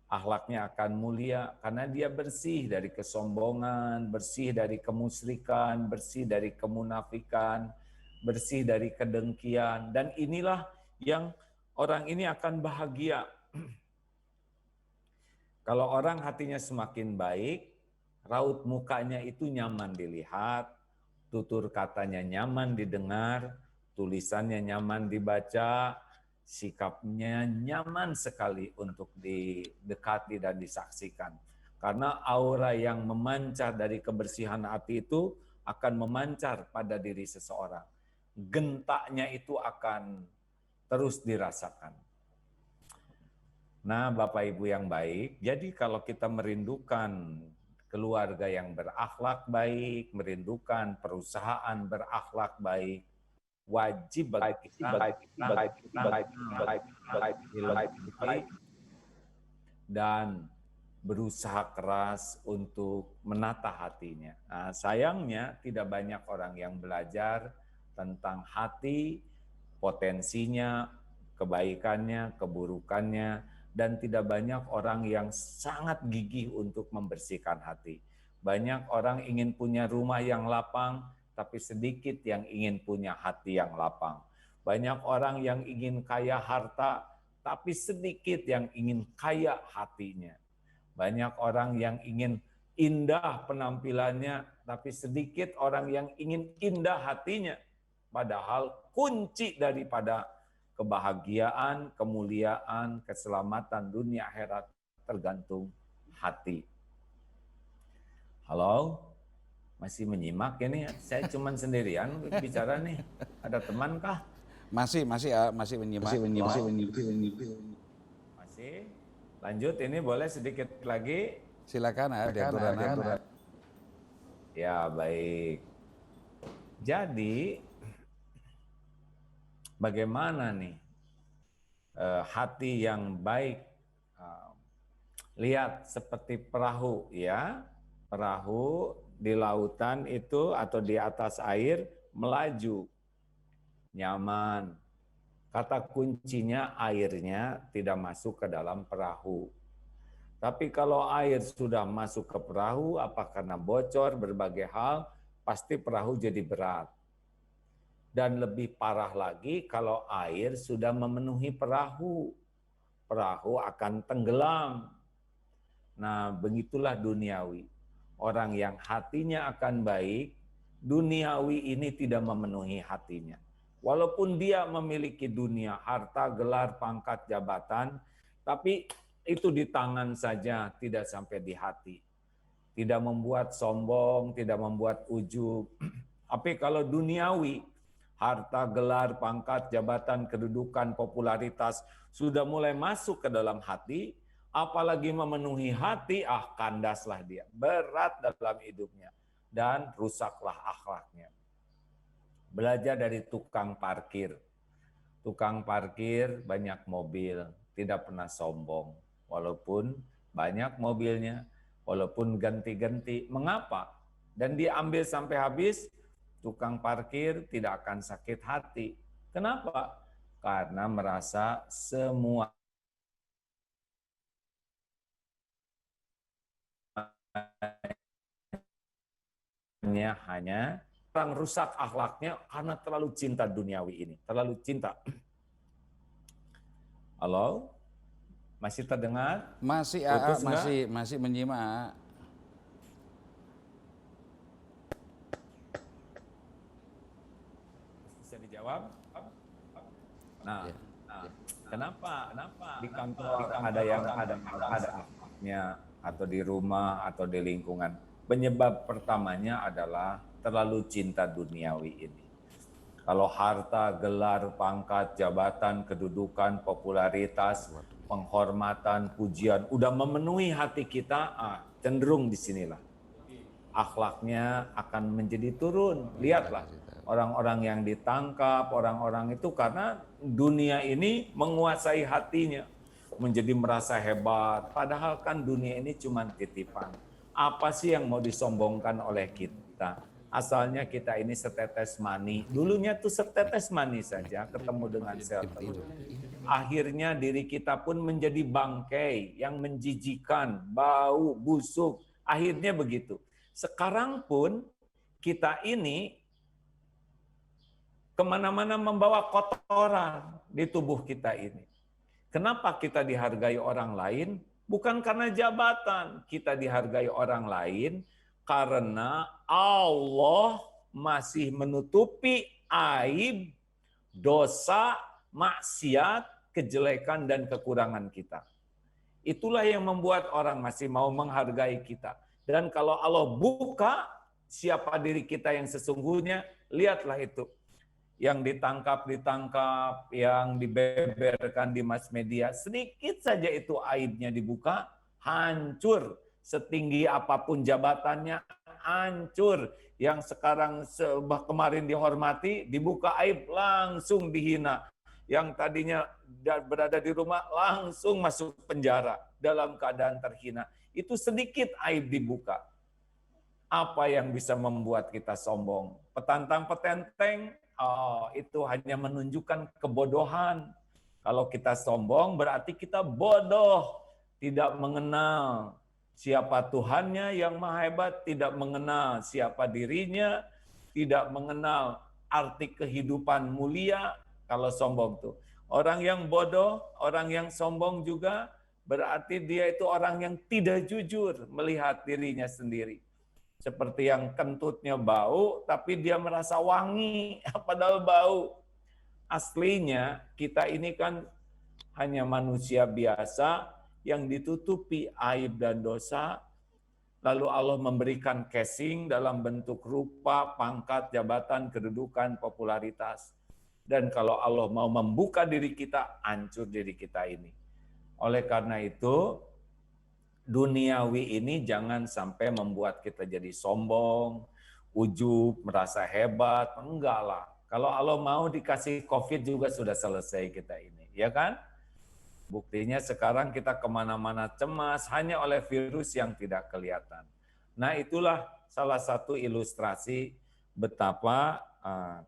akhlaknya akan mulia karena dia bersih dari kesombongan, bersih dari kemusyrikan, bersih dari kemunafikan, bersih dari kedengkian. Dan inilah yang orang ini akan bahagia. Kalau orang hatinya semakin baik, raut mukanya itu nyaman dilihat, tutur katanya nyaman didengar, tulisannya nyaman dibaca, sikapnya nyaman sekali untuk didekati dan disaksikan. Karena aura yang memancar dari kebersihan hati itu akan memancar pada diri seseorang. Gentaknya itu akan terus dirasakan. Nah, Bapak Ibu yang baik, jadi kalau kita merindukan keluarga yang berakhlak baik, merindukan perusahaan berakhlak baik, wajib bagi kita dan berusaha keras untuk menata hatinya. Nah, sayangnya tidak banyak orang yang belajar tentang hati, potensinya, kebaikannya, keburukannya, dan tidak banyak orang yang sangat gigih untuk membersihkan hati. Banyak orang ingin punya rumah yang lapang, tapi sedikit yang ingin punya hati yang lapang. Banyak orang yang ingin kaya harta, tapi sedikit yang ingin kaya hatinya. Banyak orang yang ingin indah penampilannya, tapi sedikit orang yang ingin indah hatinya. Padahal kunci daripada kebahagiaan, kemuliaan, keselamatan dunia akhirat tergantung hati. Halo? Masih menyimak ini? Saya cuman sendirian bicara nih. Ada teman kah?
Masih menyimak.
Masih? Lanjut, ini boleh sedikit lagi?
Silakan, ada aturan.
Ya, baik. Jadi, bagaimana nih hati yang baik? Lihat seperti perahu, ya. Perahu di lautan itu atau di atas air melaju, nyaman. Kata kuncinya airnya tidak masuk ke dalam perahu. Tapi kalau air sudah masuk ke perahu, apa karena bocor berbagai hal, pasti perahu jadi berat. Dan lebih parah lagi kalau air sudah memenuhi perahu. Perahu akan tenggelam. Nah, begitulah duniawi. Orang yang hatinya akan baik, duniawi ini tidak memenuhi hatinya. Walaupun dia memiliki dunia, harta, gelar, pangkat, jabatan, tapi itu di tangan saja, tidak sampai di hati. Tidak membuat sombong, tidak membuat ujub. Tapi kalau duniawi, harta, gelar, pangkat, jabatan, kedudukan, popularitas sudah mulai masuk ke dalam hati, apalagi memenuhi hati, kandaslah dia. Berat dalam hidupnya. Dan rusaklah akhlaknya. Belajar dari tukang parkir. Tukang parkir banyak mobil, tidak pernah sombong. Walaupun banyak mobilnya, walaupun ganti-ganti. Mengapa? Dan diambil sampai habis, tukang parkir tidak akan sakit hati. Kenapa? Karena merasa semua hanya orang rusak akhlaknya karena terlalu cinta duniawi ini, terlalu cinta. Halo? Masih terdengar?
Masih masih menyimak.
Bisa dijawab? Nah, kenapa di kantor ada yang ada akhlaknya, atau di rumah atau di lingkungan? Penyebab pertamanya adalah terlalu cinta duniawi ini. Kalau harta, gelar, pangkat, jabatan, kedudukan, popularitas, penghormatan, pujian udah memenuhi hati kita, cenderung disinilah akhlaknya akan menjadi turun. Lihatlah orang-orang yang ditangkap, orang-orang itu karena dunia ini menguasai hatinya, menjadi merasa hebat. Padahal kan dunia ini cuma titipan. Apa sih yang mau disombongkan oleh kita? Asalnya kita ini setetes mani. Dulunya tuh setetes mani saja ketemu dengan sel telur. akhirnya diri kita pun menjadi bangkai yang menjijikan, bau, busuk. Akhirnya begitu. Sekarang pun kita ini kemana-mana membawa kotoran di tubuh kita ini. Kenapa kita dihargai orang lain? Bukan karena jabatan. Kita dihargai orang lain karena Allah masih menutupi aib, dosa, maksiat, kejelekan, dan kekurangan kita. Itulah yang membuat orang masih mau menghargai kita. Dan kalau Allah buka siapa diri kita yang sesungguhnya, lihatlah itu. Yang ditangkap, yang dibeberkan di mass media, sedikit saja itu aibnya dibuka, hancur. Setinggi apapun jabatannya, hancur. Yang sekarang kemarin dihormati, dibuka aib, langsung dihina. Yang tadinya berada di rumah, langsung masuk penjara dalam keadaan terhina. Itu sedikit aib dibuka. Apa yang bisa membuat kita sombong? Petantang-petenteng, itu hanya menunjukkan kebodohan. Kalau kita sombong berarti kita bodoh, tidak mengenal siapa Tuhannya yang maha hebat, tidak mengenal siapa dirinya, tidak mengenal arti kehidupan mulia. Kalau sombong tuh orang yang bodoh, orang yang sombong juga berarti dia itu orang yang tidak jujur melihat dirinya sendiri. Seperti yang kentutnya bau, tapi dia merasa wangi, padahal bau. Aslinya kita ini kan hanya manusia biasa yang ditutupi aib dan dosa, lalu Allah memberikan casing dalam bentuk rupa, pangkat, jabatan, kedudukan, popularitas. Dan kalau Allah mau membuka diri kita, hancur diri kita ini. Oleh karena itu, duniawi ini jangan sampai membuat kita jadi sombong, ujub, merasa hebat. Enggak lah. Kalau Allah mau dikasih COVID juga sudah selesai kita ini. Ya kan? Buktinya sekarang kita kemana-mana cemas hanya oleh virus yang tidak kelihatan. Nah itulah salah satu ilustrasi betapa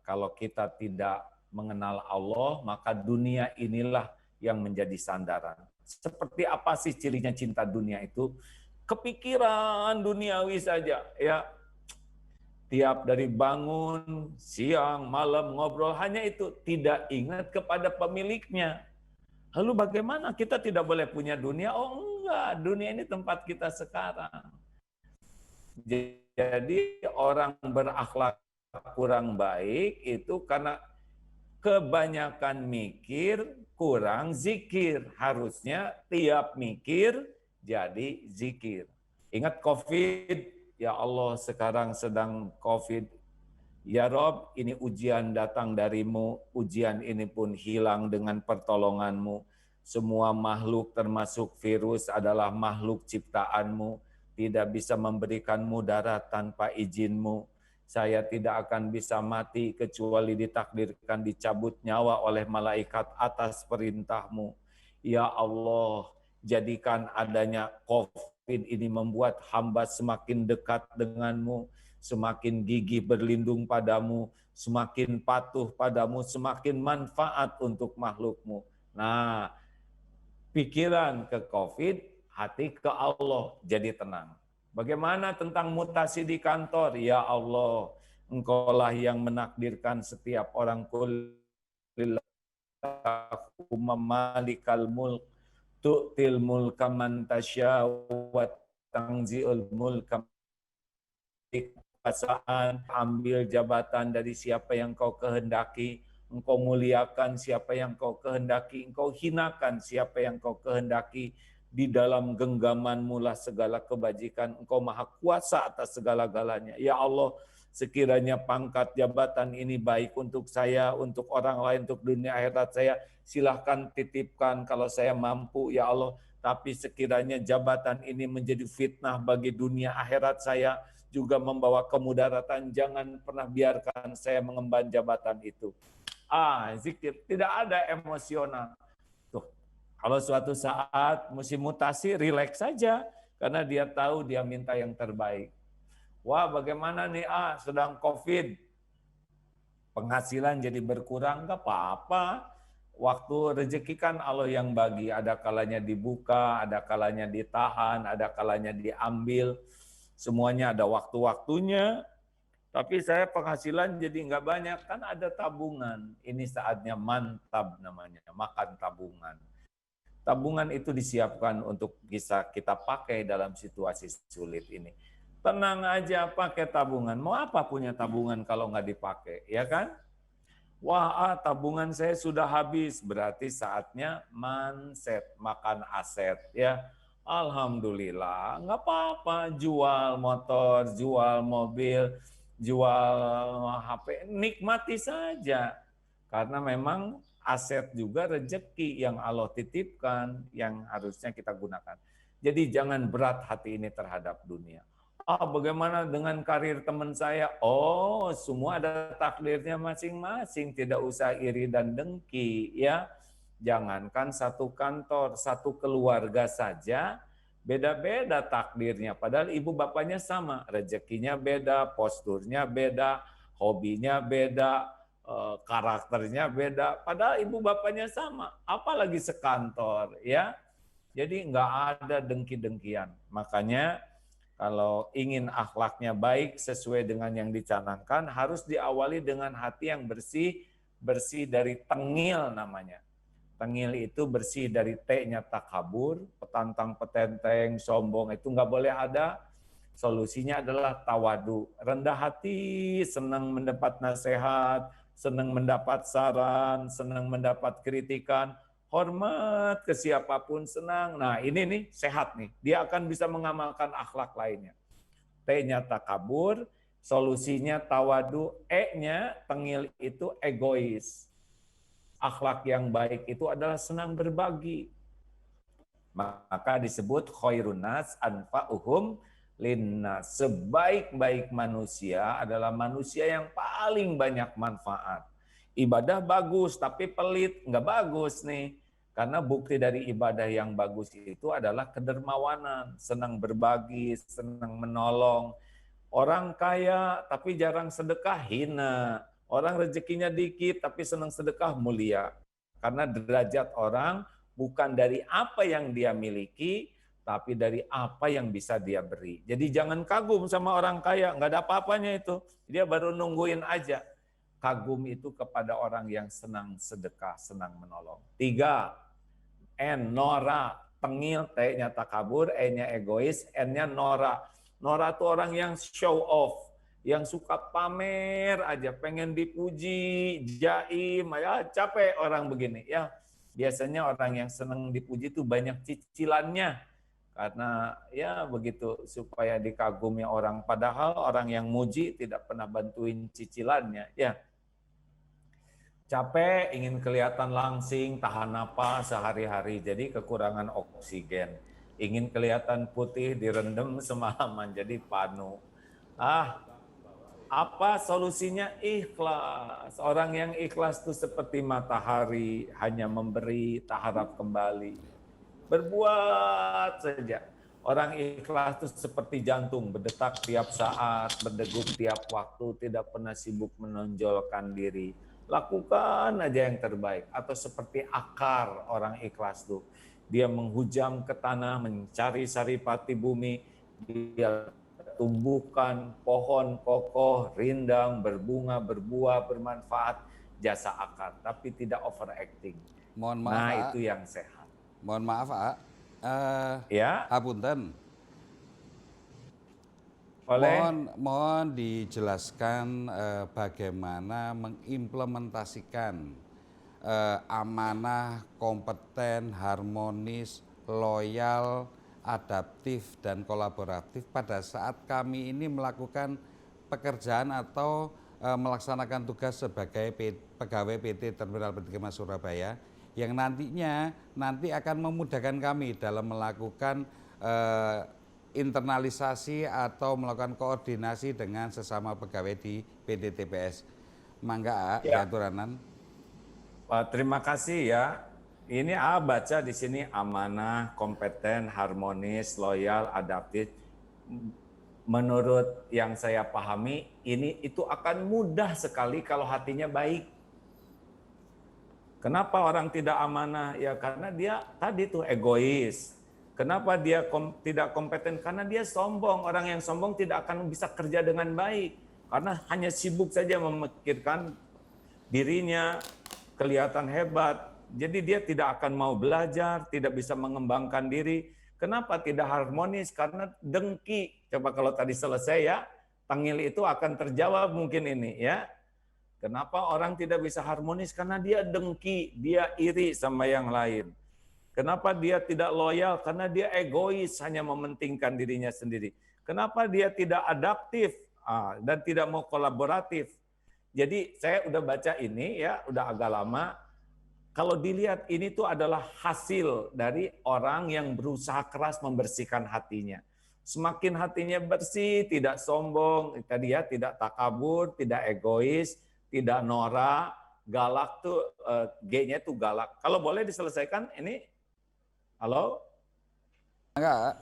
kalau kita tidak mengenal Allah, maka dunia inilah yang menjadi sandaran. Seperti apa sih cirinya cinta dunia itu? Kepikiran duniawi saja, ya. Tiap dari bangun, siang, malam ngobrol hanya itu, tidak ingat kepada pemiliknya. Lalu bagaimana kita tidak boleh punya dunia? Oh enggak, dunia ini tempat kita sekarang. Jadi orang berakhlak kurang baik itu karena kebanyakan mikir, kurang zikir. Harusnya tiap mikir jadi zikir. Ingat COVID, ya Allah sekarang sedang COVID. Ya Rob, ini ujian datang darimu, ujian ini pun hilang dengan pertolonganmu. Semua makhluk termasuk virus adalah makhluk ciptaanmu, tidak bisa memberikan mudarat tanpa izinmu. Saya tidak akan bisa mati kecuali ditakdirkan dicabut nyawa oleh malaikat atas perintahmu. Ya Allah, jadikan adanya COVID ini membuat hamba semakin dekat denganmu, semakin gigih berlindung padamu, semakin patuh padamu, semakin manfaat untuk makhlukmu. Nah, pikiran ke COVID, hati ke Allah, jadi tenang. Bagaimana tentang mutasi di kantor? Ya Allah, Engkaulah yang menakdirkan setiap orang. Qulillahumma malikal mulk, tu'til mulka man tasya wa tanzi'ul mulka kekuasaan, ambil jabatan dari siapa yang Kau kehendaki, Engkau muliakan siapa yang Kau kehendaki, Engkau hinakan siapa yang Kau kehendaki. Di dalam genggaman-Mu lah segala kebajikan, Engkau maha kuasa atas segala-galanya. Ya Allah, sekiranya pangkat jabatan ini baik untuk saya, untuk orang lain, untuk dunia akhirat saya, silahkan titipkan kalau saya mampu, ya Allah. Tapi sekiranya jabatan ini menjadi fitnah bagi dunia akhirat saya, juga membawa kemudaratan, jangan pernah biarkan saya mengemban jabatan itu. Zikir, tidak ada emosional. Kalau suatu saat musim mutasi, rileks saja. Karena dia tahu dia minta yang terbaik. Wah bagaimana nih sedang COVID. Penghasilan jadi berkurang, nggak apa-apa. Waktu rezeki kan Allah yang bagi, ada kalanya dibuka, ada kalanya ditahan, ada kalanya diambil. Semuanya ada waktu-waktunya. Tapi saya penghasilan jadi nggak banyak, kan ada tabungan. Ini saatnya mantap namanya, makan tabungan. Tabungan itu disiapkan untuk bisa kita pakai dalam situasi sulit ini. Tenang aja pakai tabungan. Mau apa punya tabungan kalau nggak dipakai, ya kan? Wah, tabungan saya sudah habis, berarti saatnya manset, makan aset, ya. Alhamdulillah, nggak apa-apa, jual motor, jual mobil, jual HP, nikmati saja. Karena memang aset juga rezeki yang Allah titipkan, yang harusnya kita gunakan. Jadi jangan berat hati ini terhadap dunia. Bagaimana dengan karir teman saya? Oh, semua ada takdirnya masing-masing, tidak usah iri dan dengki, ya. Jangankan satu kantor, satu keluarga saja, beda-beda takdirnya. Padahal ibu bapaknya sama, rezekinya beda, posturnya beda, hobinya beda, karakternya beda. Padahal ibu bapaknya sama, apalagi sekantor, ya. Jadi nggak ada dengki-dengkian. Makanya kalau ingin akhlaknya baik sesuai dengan yang dicanangkan, harus diawali dengan hati yang bersih, bersih dari tengil namanya. Tengil itu bersih dari T-nya takabur, petantang, petenteng, sombong, itu nggak boleh ada. Solusinya adalah tawadu, rendah hati, senang mendapat nasihat, senang mendapat saran, senang mendapat kritikan, hormat ke siapapun, senang. Nah ini nih sehat nih, dia akan bisa mengamalkan akhlak lainnya. T-nya takabur, solusinya tawadu, E-nya tengil itu egois. Akhlak yang baik itu adalah senang berbagi. Maka disebut khairun nas anfa'uhum linnas. Sebaik-baik manusia adalah manusia yang paling banyak manfaat. Ibadah bagus tapi pelit, nggak bagus nih. Karena bukti dari ibadah yang bagus itu adalah kedermawanan, senang berbagi, senang menolong. Orang kaya tapi jarang sedekah, hina. Orang rezekinya dikit tapi senang sedekah, mulia. Karena derajat orang bukan dari apa yang dia miliki, tapi dari apa yang bisa dia beri. Jadi jangan kagum sama orang kaya, nggak ada apa-apanya itu. Dia baru nungguin aja. Kagum itu kepada orang yang senang sedekah, senang menolong. 3, N, Nora, tengil, T-nya takabur, E-nya egois, N-nya Nora. Nora itu orang yang show off, yang suka pamer aja, pengen dipuji, jaim, ya capek orang begini. Ya, biasanya orang yang senang dipuji itu banyak cicilannya. Karena ya begitu supaya dikagumi orang, padahal orang yang muji tidak pernah bantuin cicilannya, ya. Capek, ingin kelihatan langsing, tahan napas sehari-hari, jadi kekurangan oksigen. Ingin kelihatan putih, direndam semalaman, jadi panu. Apa solusinya? Ikhlas. Orang yang ikhlas itu seperti matahari, hanya memberi, tak harap kembali. Berbuat saja. Orang ikhlas itu seperti jantung, berdetak tiap saat, berdegup tiap waktu, tidak pernah sibuk menonjolkan diri. Lakukan aja yang terbaik. Atau seperti akar orang ikhlas itu. Dia menghujam ke tanah, mencari saripati bumi, dia tumbuhkan pohon kokoh, rindang, berbunga, berbuah, bermanfaat, jasa akar, tapi tidak overacting.
Mohon maaf,
nah,
Pak.
itu yang sehat.
Mohon maaf, Pak.
Ya.
Hapunten. Mohon dijelaskan bagaimana mengimplementasikan amanah, kompeten, harmonis, loyal, adaptif, dan kolaboratif pada saat kami ini melakukan pekerjaan atau melaksanakan tugas sebagai pegawai PT Terminal Petikmas Surabaya yang nanti akan memudahkan kami dalam melakukan internalisasi atau melakukan koordinasi dengan sesama pegawai di PT TPS. Mangga, ya. Aturanan.
Terima kasih ya. Ini baca di sini amanah, kompeten, harmonis, loyal, adaptif. Menurut yang saya pahami, itu akan mudah sekali kalau hatinya baik. Kenapa orang tidak amanah? Ya karena dia tadi tuh egois. Kenapa dia tidak kompeten? Karena dia sombong. Orang yang sombong tidak akan bisa kerja dengan baik. Karena hanya sibuk saja memikirkan dirinya, kelihatan hebat. Jadi dia tidak akan mau belajar, tidak bisa mengembangkan diri. Kenapa tidak harmonis? Karena dengki. Coba kalau tadi selesai ya, tangil itu akan terjawab mungkin ini ya. Kenapa orang tidak bisa harmonis? Karena dia dengki, dia iri sama yang lain. Kenapa dia tidak loyal? Karena dia egois, hanya mementingkan dirinya sendiri. Kenapa dia tidak adaptif dan tidak mau kolaboratif? Jadi saya udah baca ini ya, udah agak lama. Kalau dilihat ini tuh adalah hasil dari orang yang berusaha keras membersihkan hatinya. Semakin hatinya bersih, tidak sombong, tadi ya, tidak takabur, tidak egois, tidak norak, galak tuh G-nya tuh galak. Kalau boleh diselesaikan ini, halo?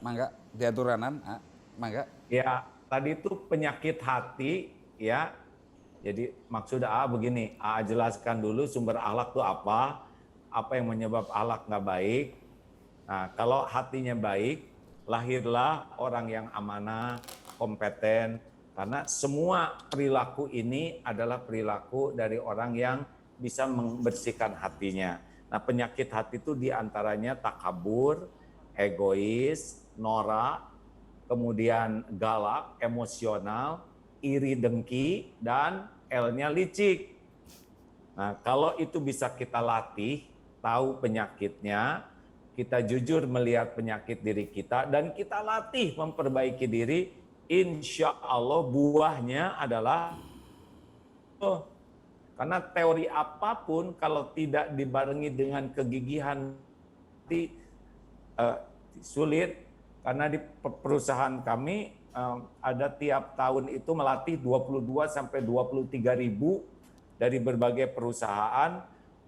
Mangga, diaturanan, mangga.
Ya, tadi itu penyakit hati, ya. Jadi maksud begini, jelaskan dulu sumber akhlak itu apa yang menyebab akhlak nggak baik. Nah, kalau hatinya baik, lahirlah orang yang amanah, kompeten. Karena semua perilaku ini adalah perilaku dari orang yang bisa membersihkan hatinya. Nah, penyakit hati itu diantaranya takabur, egois, norak, kemudian galak, emosional, iri dengki, dan L-nya licik. Nah, kalau itu bisa kita latih, tahu penyakitnya, kita jujur melihat penyakit diri kita, dan kita latih memperbaiki diri, insya Allah buahnya adalah karena teori apapun kalau tidak dibarengi dengan kegigihan sulit. Karena di perusahaan kami ada tiap tahun itu melatih 22 sampai 23 ribu dari berbagai perusahaan.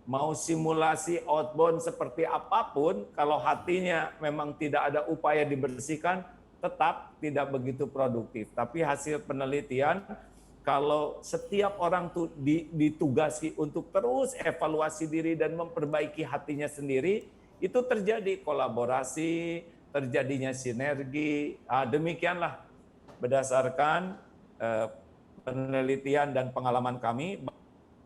Mau simulasi outbound seperti apapun, kalau hatinya memang tidak ada upaya dibersihkan, tetap tidak begitu produktif. Tapi hasil penelitian, kalau setiap orang tuh ditugasi untuk terus evaluasi diri dan memperbaiki hatinya sendiri, itu terjadi kolaborasi, terjadinya sinergi. Demikianlah berdasarkan penelitian dan pengalaman kami,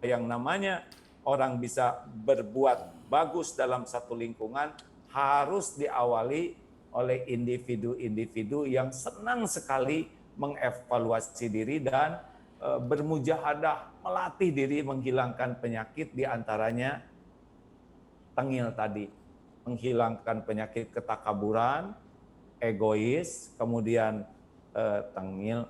yang namanya orang bisa berbuat bagus dalam satu lingkungan harus diawali oleh individu-individu yang senang sekali mengevaluasi diri dan bermujahadah melatih diri menghilangkan penyakit, diantaranya tengil tadi, menghilangkan penyakit ketakaburan, egois, kemudian tengil,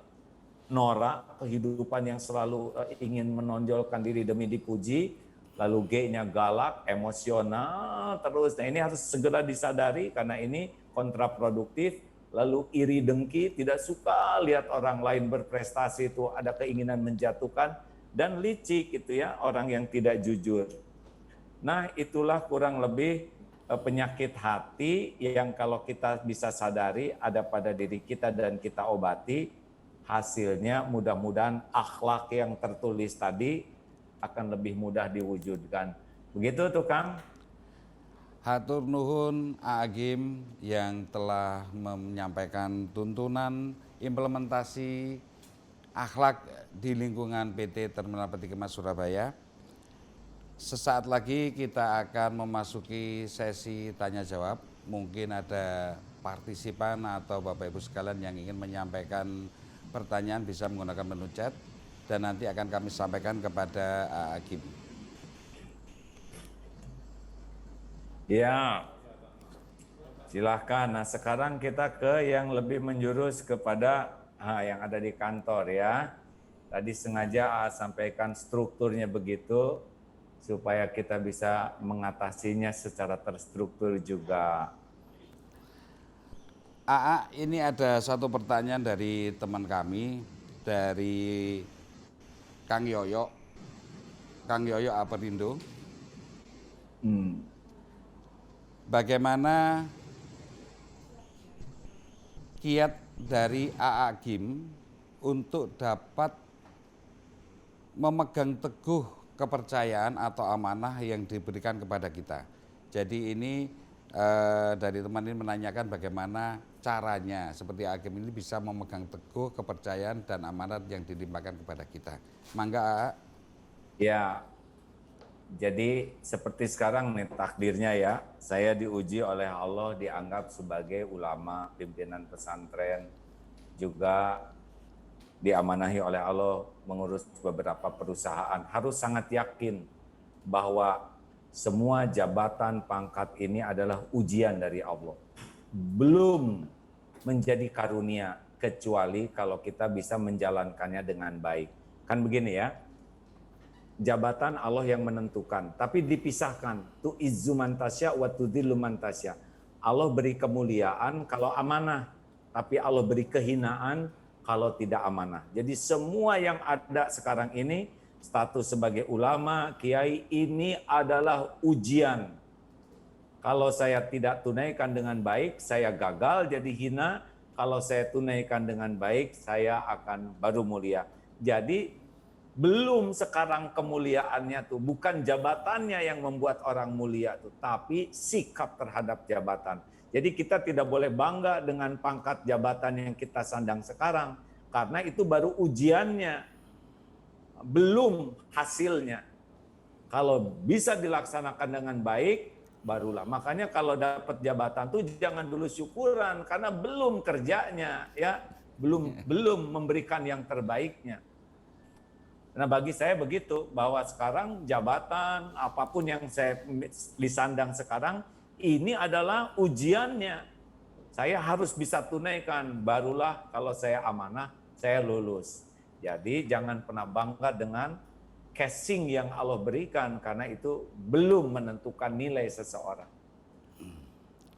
norak, kehidupan yang selalu ingin menonjolkan diri demi dipuji, lalu G-nya galak, emosional terus. Nah, ini harus segera disadari karena ini kontraproduktif. Lalu iri dengki, tidak suka lihat orang lain berprestasi, itu ada keinginan menjatuhkan, dan licik itu ya, orang yang tidak jujur. Nah, itulah kurang lebih penyakit hati yang kalau kita bisa sadari ada pada diri kita dan kita obati, hasilnya mudah-mudahan akhlak yang tertulis tadi akan lebih mudah diwujudkan. Begitu tuh Kang.
Hatur nuhun Agim yang telah menyampaikan tuntunan implementasi akhlak di lingkungan PT Terminal Peti Kemas Surabaya. Sesaat lagi kita akan memasuki sesi tanya jawab. Mungkin ada partisipan atau Bapak Ibu sekalian yang ingin menyampaikan pertanyaan bisa menggunakan menu chat dan nanti akan kami sampaikan kepada Agim.
Ya, silahkan. Nah, sekarang kita ke yang lebih menjurus kepada yang ada di kantor ya. Tadi sengaja sampaikan strukturnya begitu, supaya kita bisa mengatasinya secara terstruktur juga.
Ini ada satu pertanyaan dari teman kami, dari Kang Yoyo Aperindo. Bagaimana kiat dari Agim untuk dapat memegang teguh kepercayaan atau amanah yang diberikan kepada kita. Jadi ini dari teman ini menanyakan bagaimana caranya seperti hakim ini bisa memegang teguh kepercayaan dan amanat yang dilimpahkan kepada kita. Mangga A.
Ya, jadi seperti sekarang nih takdirnya ya, saya diuji oleh Allah dianggap sebagai ulama, pimpinan pesantren, juga diamanahi oleh Allah mengurus beberapa perusahaan. Harus sangat yakin bahwa semua jabatan pangkat ini adalah ujian dari Allah. Belum menjadi karunia kecuali kalau kita bisa menjalankannya dengan baik. Kan begini ya, jabatan Allah yang menentukan, tapi dipisahkan. Tu izzu man tasya wa tudhillu man tasya. Allah beri kemuliaan kalau amanah, tapi Allah beri kehinaan kalau tidak amanah. Jadi semua yang ada sekarang ini, status sebagai ulama, kiai, ini adalah ujian. Kalau saya tidak tunaikan dengan baik, saya gagal jadi hina. Kalau saya tunaikan dengan baik, saya akan baru mulia. Jadi belum sekarang kemuliaannya tuh, bukan jabatannya yang membuat orang mulia tuh, tapi sikap terhadap jabatan. Jadi kita tidak boleh bangga dengan pangkat jabatan yang kita sandang sekarang, karena itu baru ujiannya, belum hasilnya. Kalau bisa dilaksanakan dengan baik, barulah. Makanya kalau dapat jabatan tuh jangan dulu syukuran, karena belum kerjanya, ya, belum memberikan yang terbaiknya. Nah bagi saya begitu, bahwa sekarang jabatan apapun yang saya disandang sekarang, ini adalah ujiannya. Saya harus bisa tunaikan, barulah kalau saya amanah, saya lulus. Jadi jangan pernah bangga dengan casing yang Allah berikan, karena itu belum menentukan nilai seseorang.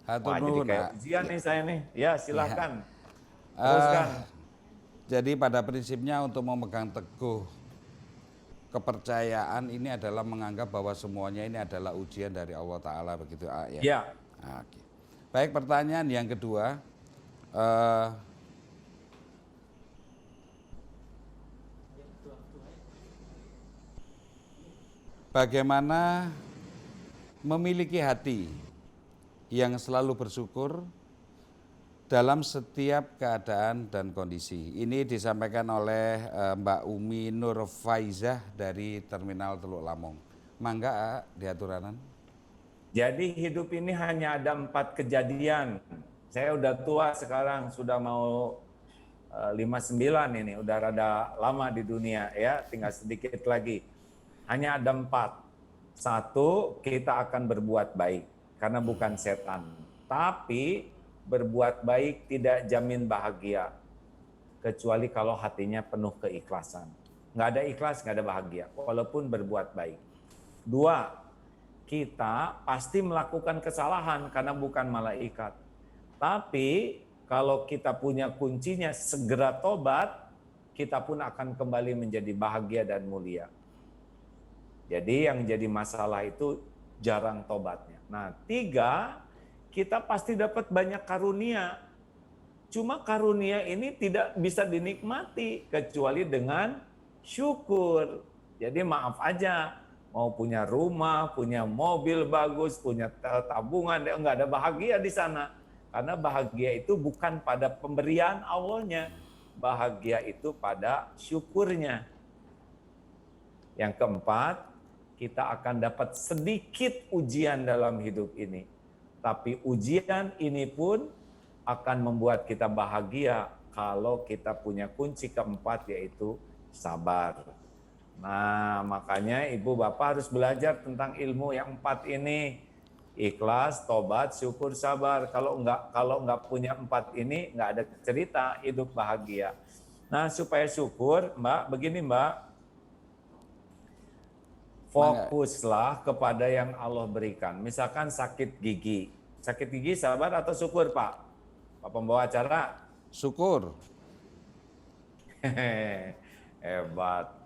Wah, jadi kayak ujian nih saya nih. Ya silahkan, teruskan.
Jadi pada prinsipnya untuk memegang teguh kepercayaan ini adalah menganggap bahwa semuanya ini adalah ujian dari Allah Ta'ala, begitu ya?
Ya.
Oke. Baik, pertanyaan yang kedua. Bagaimana memiliki hati yang selalu bersyukur dalam setiap keadaan dan kondisi. Ini disampaikan oleh Mbak Umi Nur Faizah dari Terminal Teluk Lamong. Mangga diaturanan.
Jadi hidup ini hanya ada 4 kejadian. Saya udah tua sekarang, sudah mau 59 ini, udah rada lama di dunia ya, tinggal sedikit lagi. Hanya ada 4. 1, kita akan berbuat baik, karena bukan setan. Tapi berbuat baik tidak jamin bahagia, kecuali kalau hatinya penuh keikhlasan. Nggak ada ikhlas, nggak ada bahagia, walaupun berbuat baik. 2, kita pasti melakukan kesalahan karena bukan malaikat. Tapi kalau kita punya kuncinya, segera tobat, kita pun akan kembali menjadi bahagia dan mulia. Jadi yang jadi masalah itu jarang tobatnya. Nah 3, kita pasti dapat banyak karunia. Cuma karunia ini tidak bisa dinikmati kecuali dengan syukur. Jadi maaf aja, mau punya rumah, punya mobil bagus, punya tabungan, enggak ada bahagia di sana. Karena bahagia itu bukan pada pemberian Allahnya, bahagia itu pada syukurnya. Yang keempat, kita akan dapat sedikit ujian dalam hidup ini. Tapi ujian ini pun akan membuat kita bahagia kalau kita punya kunci keempat, yaitu sabar. Nah, makanya ibu bapak harus belajar tentang ilmu yang 4 ini. Ikhlas, tobat, syukur, sabar. Kalau enggak punya 4 ini, enggak ada cerita hidup bahagia. Nah, supaya syukur, Mbak, begini Mbak. Fokuslah kepada yang Allah berikan. Misalkan sakit gigi. Sakit gigi sabar atau syukur, Pak? Pak pembawa acara?
Syukur.
Hebat.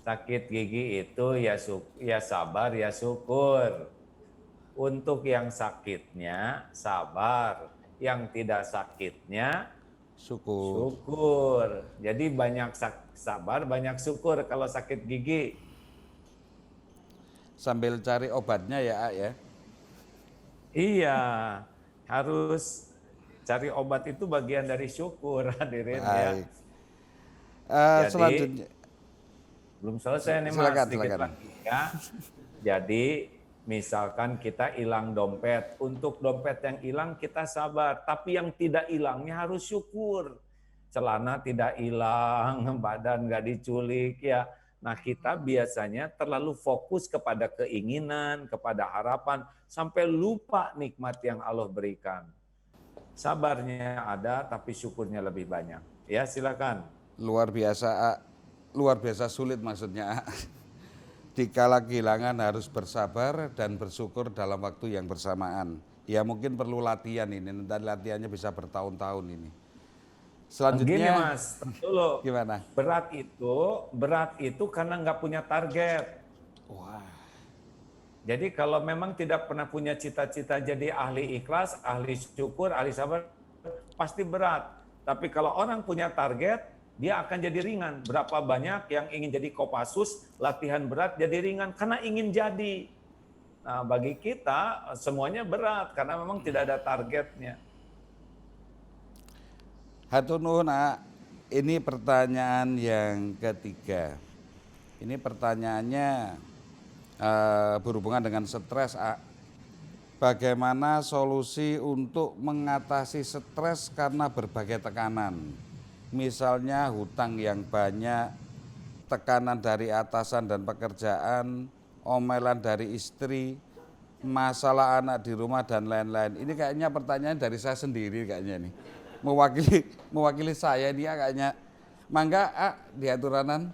Sakit gigi itu ya sabar, ya syukur. Untuk yang sakitnya sabar, yang tidak sakitnya syukur. Jadi banyak sabar, banyak syukur kalau sakit gigi.
sambil cari obatnya ya, A, ya.
Iya, harus cari obat itu bagian dari syukur, hadirin ya.
Baik.
Jadi,
Selanjutnya,
belum selesai nih Mas,
silakan,
sedikit
silakan.
lagi ya. Jadi misalkan kita hilang dompet, untuk dompet yang hilang kita sabar, tapi yang tidak hilangnya harus syukur. Celana tidak hilang, badan nggak diculik ya. Nah kita biasanya terlalu fokus kepada keinginan, kepada harapan, sampai lupa nikmat yang Allah berikan. Sabarnya ada, tapi syukurnya lebih banyak. Ya silakan.
Luar biasa, A. Luar biasa sulit maksudnya, A. Dikala kehilangan harus bersabar dan bersyukur dalam waktu yang bersamaan. Ya mungkin perlu latihan ini, nanti latihannya bisa bertahun-tahun ini. Selanjutnya,
Gini Mas, dulu.
Gimana?
Berat itu karena nggak punya target.
Wah.
Jadi kalau memang tidak pernah punya cita-cita jadi ahli ikhlas, ahli syukur, ahli sabar, pasti berat. Tapi kalau orang punya target, dia akan jadi ringan. Berapa banyak yang ingin jadi Kopassus, latihan berat jadi ringan karena ingin jadi. Nah, bagi kita semuanya berat karena memang tidak ada targetnya.
Hatur nuhun, A. Ini pertanyaan yang ketiga. Ini pertanyaannya berhubungan dengan stres, A. Bagaimana solusi untuk mengatasi stres karena berbagai tekanan? Misalnya hutang yang banyak, tekanan dari atasan dan pekerjaan, omelan dari istri, masalah anak di rumah dan lain-lain. Ini kayaknya pertanyaan dari saya sendiri kayaknya nih. Mewakili saya dia kayaknya. Mangga, A, di aturanan.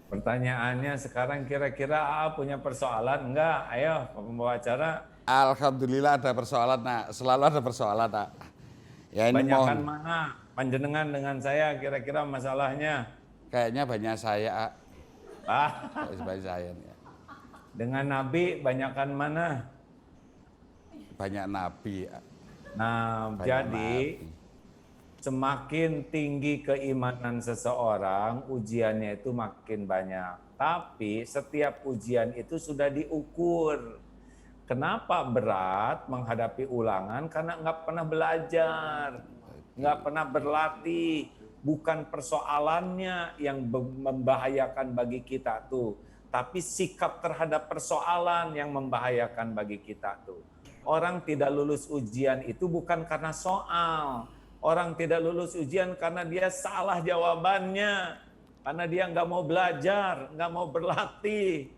Pertanyaannya sekarang kira-kira A punya persoalan enggak? Ayo pembawa acara.
Alhamdulillah ada persoalan, Nak. Selalu ada persoalan, Nak. Ya ini
Banyakan
mohon.
mana? Panjenengan dengan saya kira-kira masalahnya.
Kayaknya banyak saya, A.
Ah.
Banyak saya. Ya.
Dengan Nabi banyakan mana?
Banyak Nabi, A.
Nah,
Banyak
jadi
Nabi.
semakin tinggi keimanan seseorang, ujiannya itu makin banyak. Tapi setiap ujian itu sudah diukur. Kenapa berat menghadapi ulangan? Karena nggak pernah belajar, nggak pernah berlatih. Bukan persoalannya yang membahayakan bagi kita tuh, tapi sikap terhadap persoalan yang membahayakan bagi kita tuh. Orang tidak lulus ujian itu bukan karena soal. Orang tidak lulus ujian karena dia salah jawabannya. Karena dia nggak mau belajar, nggak mau berlatih.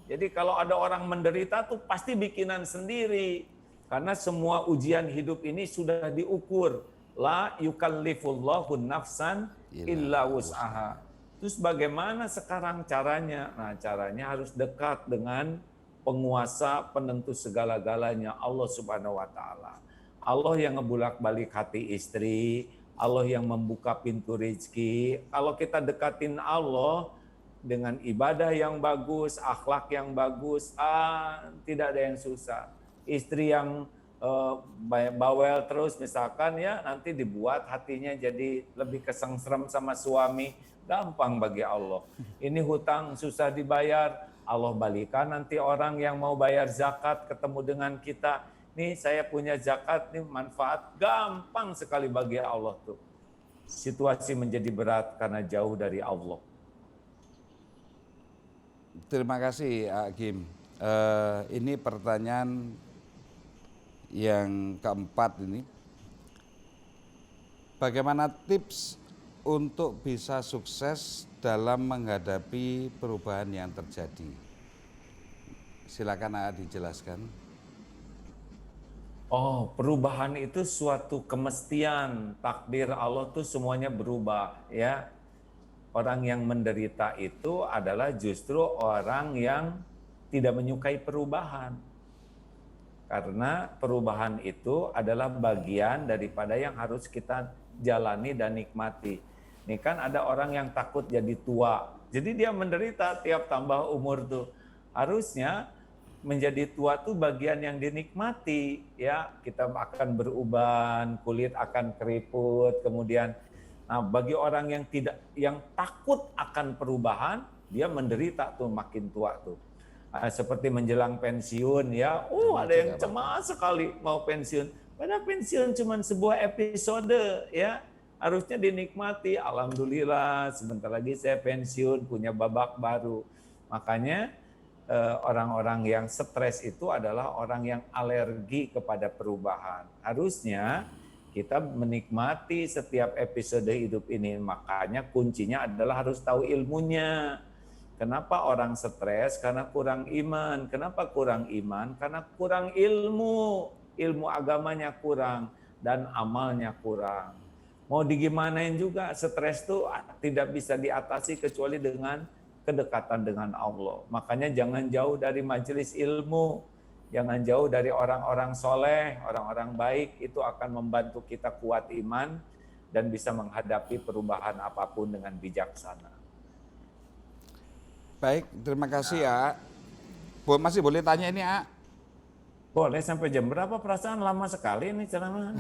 Jadi kalau ada orang menderita tuh pasti bikinan sendiri. Karena semua ujian hidup ini sudah diukur. La yukallifullahu nafsan illa wus'aha. Terus bagaimana sekarang caranya? Nah caranya harus dekat dengan penguasa penentu segala-galanya, Allah Subhanahu wa taala. Allah yang ngebulak-balik hati istri, Allah yang membuka pintu rezeki. Kalau kita dekatin Allah dengan ibadah yang bagus, akhlak yang bagus, tidak ada yang susah. Istri yang bawel terus misalkan ya, nanti dibuat hatinya jadi lebih kesengsrem sama suami, gampang bagi Allah. Ini hutang susah dibayar, Allah balikan nanti orang yang mau bayar zakat ketemu dengan kita. Nih saya punya zakat, nih manfaat, gampang sekali bagi Allah tuh. Situasi menjadi berat karena jauh dari Allah.
Terima kasih, Hakim. Ini pertanyaan yang keempat ini. Bagaimana tips untuk bisa sukses dalam menghadapi perubahan yang terjadi? Silakan dijelaskan.
Oh, perubahan itu suatu kemestian. Takdir Allah tuh semuanya berubah, ya. Orang yang menderita itu adalah justru orang yang tidak menyukai perubahan. Karena perubahan itu adalah bagian daripada yang harus kita jalani dan nikmati. Ini kan ada orang yang takut jadi tua. Jadi dia menderita tiap tambah umur tuh. Harusnya menjadi tua tuh bagian yang dinikmati, ya. Kita akan beruban, kulit akan keriput, kemudian nah bagi orang yang takut akan perubahan, dia menderita tuh makin tua tuh. Seperti menjelang pensiun ya, ada yang cemas sekali mau pensiun. Padahal pensiun cuma sebuah episode ya, harusnya dinikmati. Alhamdulillah sebentar lagi saya pensiun, punya babak baru. Makanya orang-orang yang stres itu adalah orang yang alergi kepada perubahan. Harusnya kita menikmati setiap episode hidup ini. Makanya kuncinya adalah harus tahu ilmunya. Kenapa orang stres? Karena kurang iman. Kenapa kurang iman? Karena kurang ilmu. Ilmu agamanya kurang dan amalnya kurang. Mau digimanain juga, stres itu tidak bisa diatasi kecuali dengan kedekatan dengan Allah. Makanya jangan jauh dari majelis ilmu. Jangan jauh dari orang-orang soleh, orang-orang baik. Itu akan membantu kita kuat iman dan bisa menghadapi perubahan apapun dengan bijaksana.
Baik, terima kasih ya. Masih boleh tanya ini, A?
Boleh, sampai jam berapa? Perasaan lama sekali ini ceramah.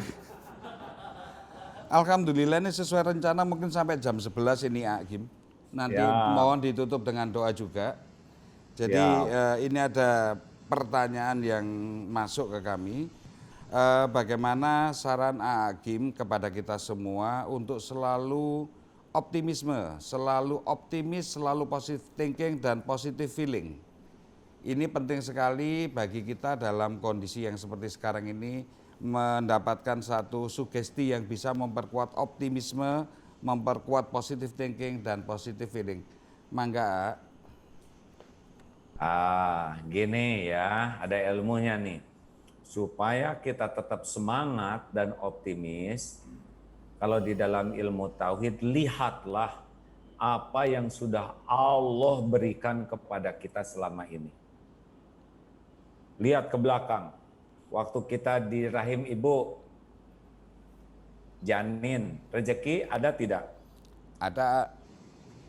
Alhamdulillah ini sesuai rencana mungkin sampai jam 11 ini, A, Kim. Nanti mohon ditutup dengan doa juga. Jadi ini ada pertanyaan yang masuk ke kami. Bagaimana saran A, Kim kepada kita semua untuk selalu optimisme, selalu optimis, selalu positive thinking dan positive feeling. Ini penting sekali bagi kita dalam kondisi yang seperti sekarang ini, mendapatkan satu sugesti yang bisa memperkuat optimisme, memperkuat positive thinking dan positive feeling. Mangga.
Gini ya, ada ilmunya nih. Supaya kita tetap semangat dan optimis, kalau di dalam ilmu tauhid, lihatlah apa yang sudah Allah berikan kepada kita selama ini. Lihat ke belakang, waktu kita di rahim ibu, janin, rezeki ada tidak?
Ada.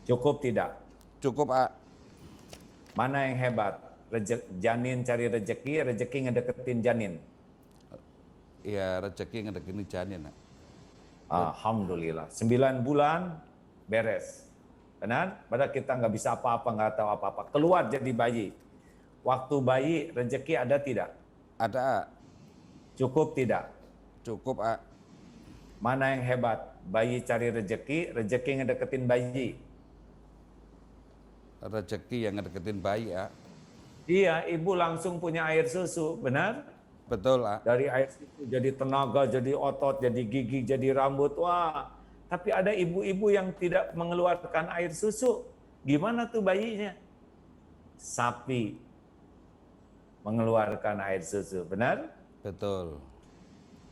Cukup tidak?
Cukup, A.
Mana yang hebat? Janin cari rezeki, rezeki ngedeketin janin.
Iya, rezeki ngedeketin janin.
Alhamdulillah. 9 bulan beres. Benar? Padahal kita nggak bisa apa-apa, nggak tahu apa-apa. Keluar jadi bayi. Waktu bayi rezeki ada tidak?
Ada, A.
Cukup tidak?
Cukup, A.
Mana yang hebat? Bayi cari rezeki, rezeki ngedeketin bayi.
Rezeki yang ngedeketin bayi, A.
Iya, ibu langsung punya air susu, benar?
Betul, A.
Dari air susu jadi tenaga, jadi otot, jadi gigi, jadi rambut. Wah, tapi ada ibu-ibu yang tidak mengeluarkan air susu. Gimana tuh bayinya? Sapi mengeluarkan air susu, benar?
Betul.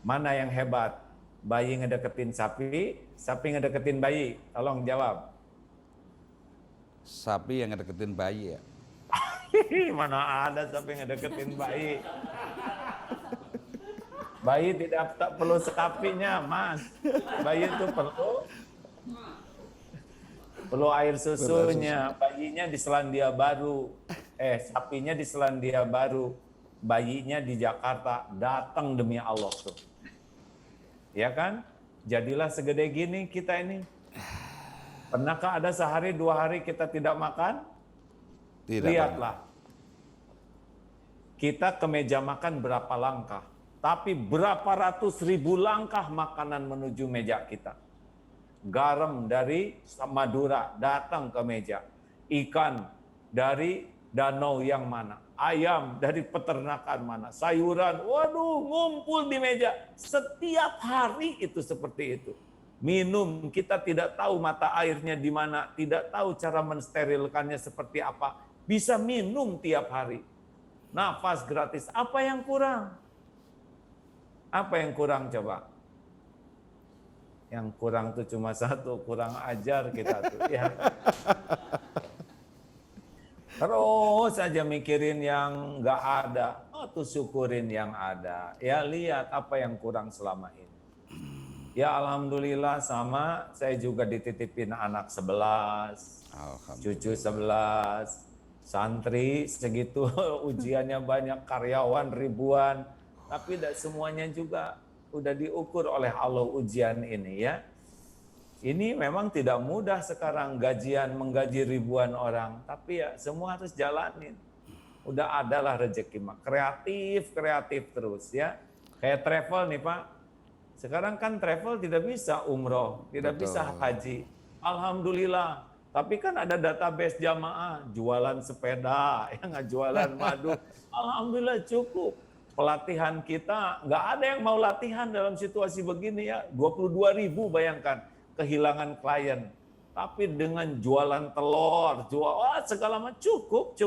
Mana yang hebat? Bayi ngedeketin sapi, sapi ngedeketin bayi. Tolong jawab.
Sapi yang ngedeketin bayi, ya.
Mana ada sapi ngedeketin bayi? Bayi tak perlu sapinya, Mas. Bayi itu perlu air susunya. Bayinya di Selandia Baru. Sapinya di Selandia Baru. Bayinya di Jakarta. Datang demi Allah tuh. Ya kan? Jadilah segede gini kita ini. Pernahkah ada sehari 2 hari kita tidak makan?
Tidak.
Lihatlah. Kita ke meja makan berapa langkah? Tapi berapa ratus ribu langkah makanan menuju meja kita. Garam dari Madura datang ke meja. Ikan dari danau yang mana. Ayam dari peternakan mana. Sayuran, waduh, ngumpul di meja. Setiap hari itu seperti itu. Minum, kita tidak tahu mata airnya di mana. Tidak tahu cara mensterilkannya seperti apa. Bisa minum tiap hari. Nafas gratis. Apa yang kurang? Apa yang kurang coba? Yang kurang tuh cuma satu, kurang ajar kita tuh. Ya. Terus aja mikirin yang nggak ada, tuh syukurin yang ada. Ya lihat apa yang kurang selama ini. Ya alhamdulillah sama, saya juga dititipin anak 11, cucu 11, santri segitu ujiannya banyak, karyawan ribuan. Tapi tidak semuanya juga udah diukur oleh Allah ujian ini ya. Ini memang tidak mudah sekarang menggaji ribuan orang, tapi ya semua harus jalanin. Udah adalah rezeki mah. Kreatif terus ya. Kayak travel nih Pak. Sekarang kan travel tidak bisa umroh, tidak bisa haji. Alhamdulillah. Tapi kan ada database jamaah, jualan sepeda, ya nggak jualan madu. Alhamdulillah cukup. Pelatihan kita, nggak ada yang mau latihan dalam situasi begini ya. 22.000 bayangkan, kehilangan klien. Tapi dengan jualan telur, segala macam cukup.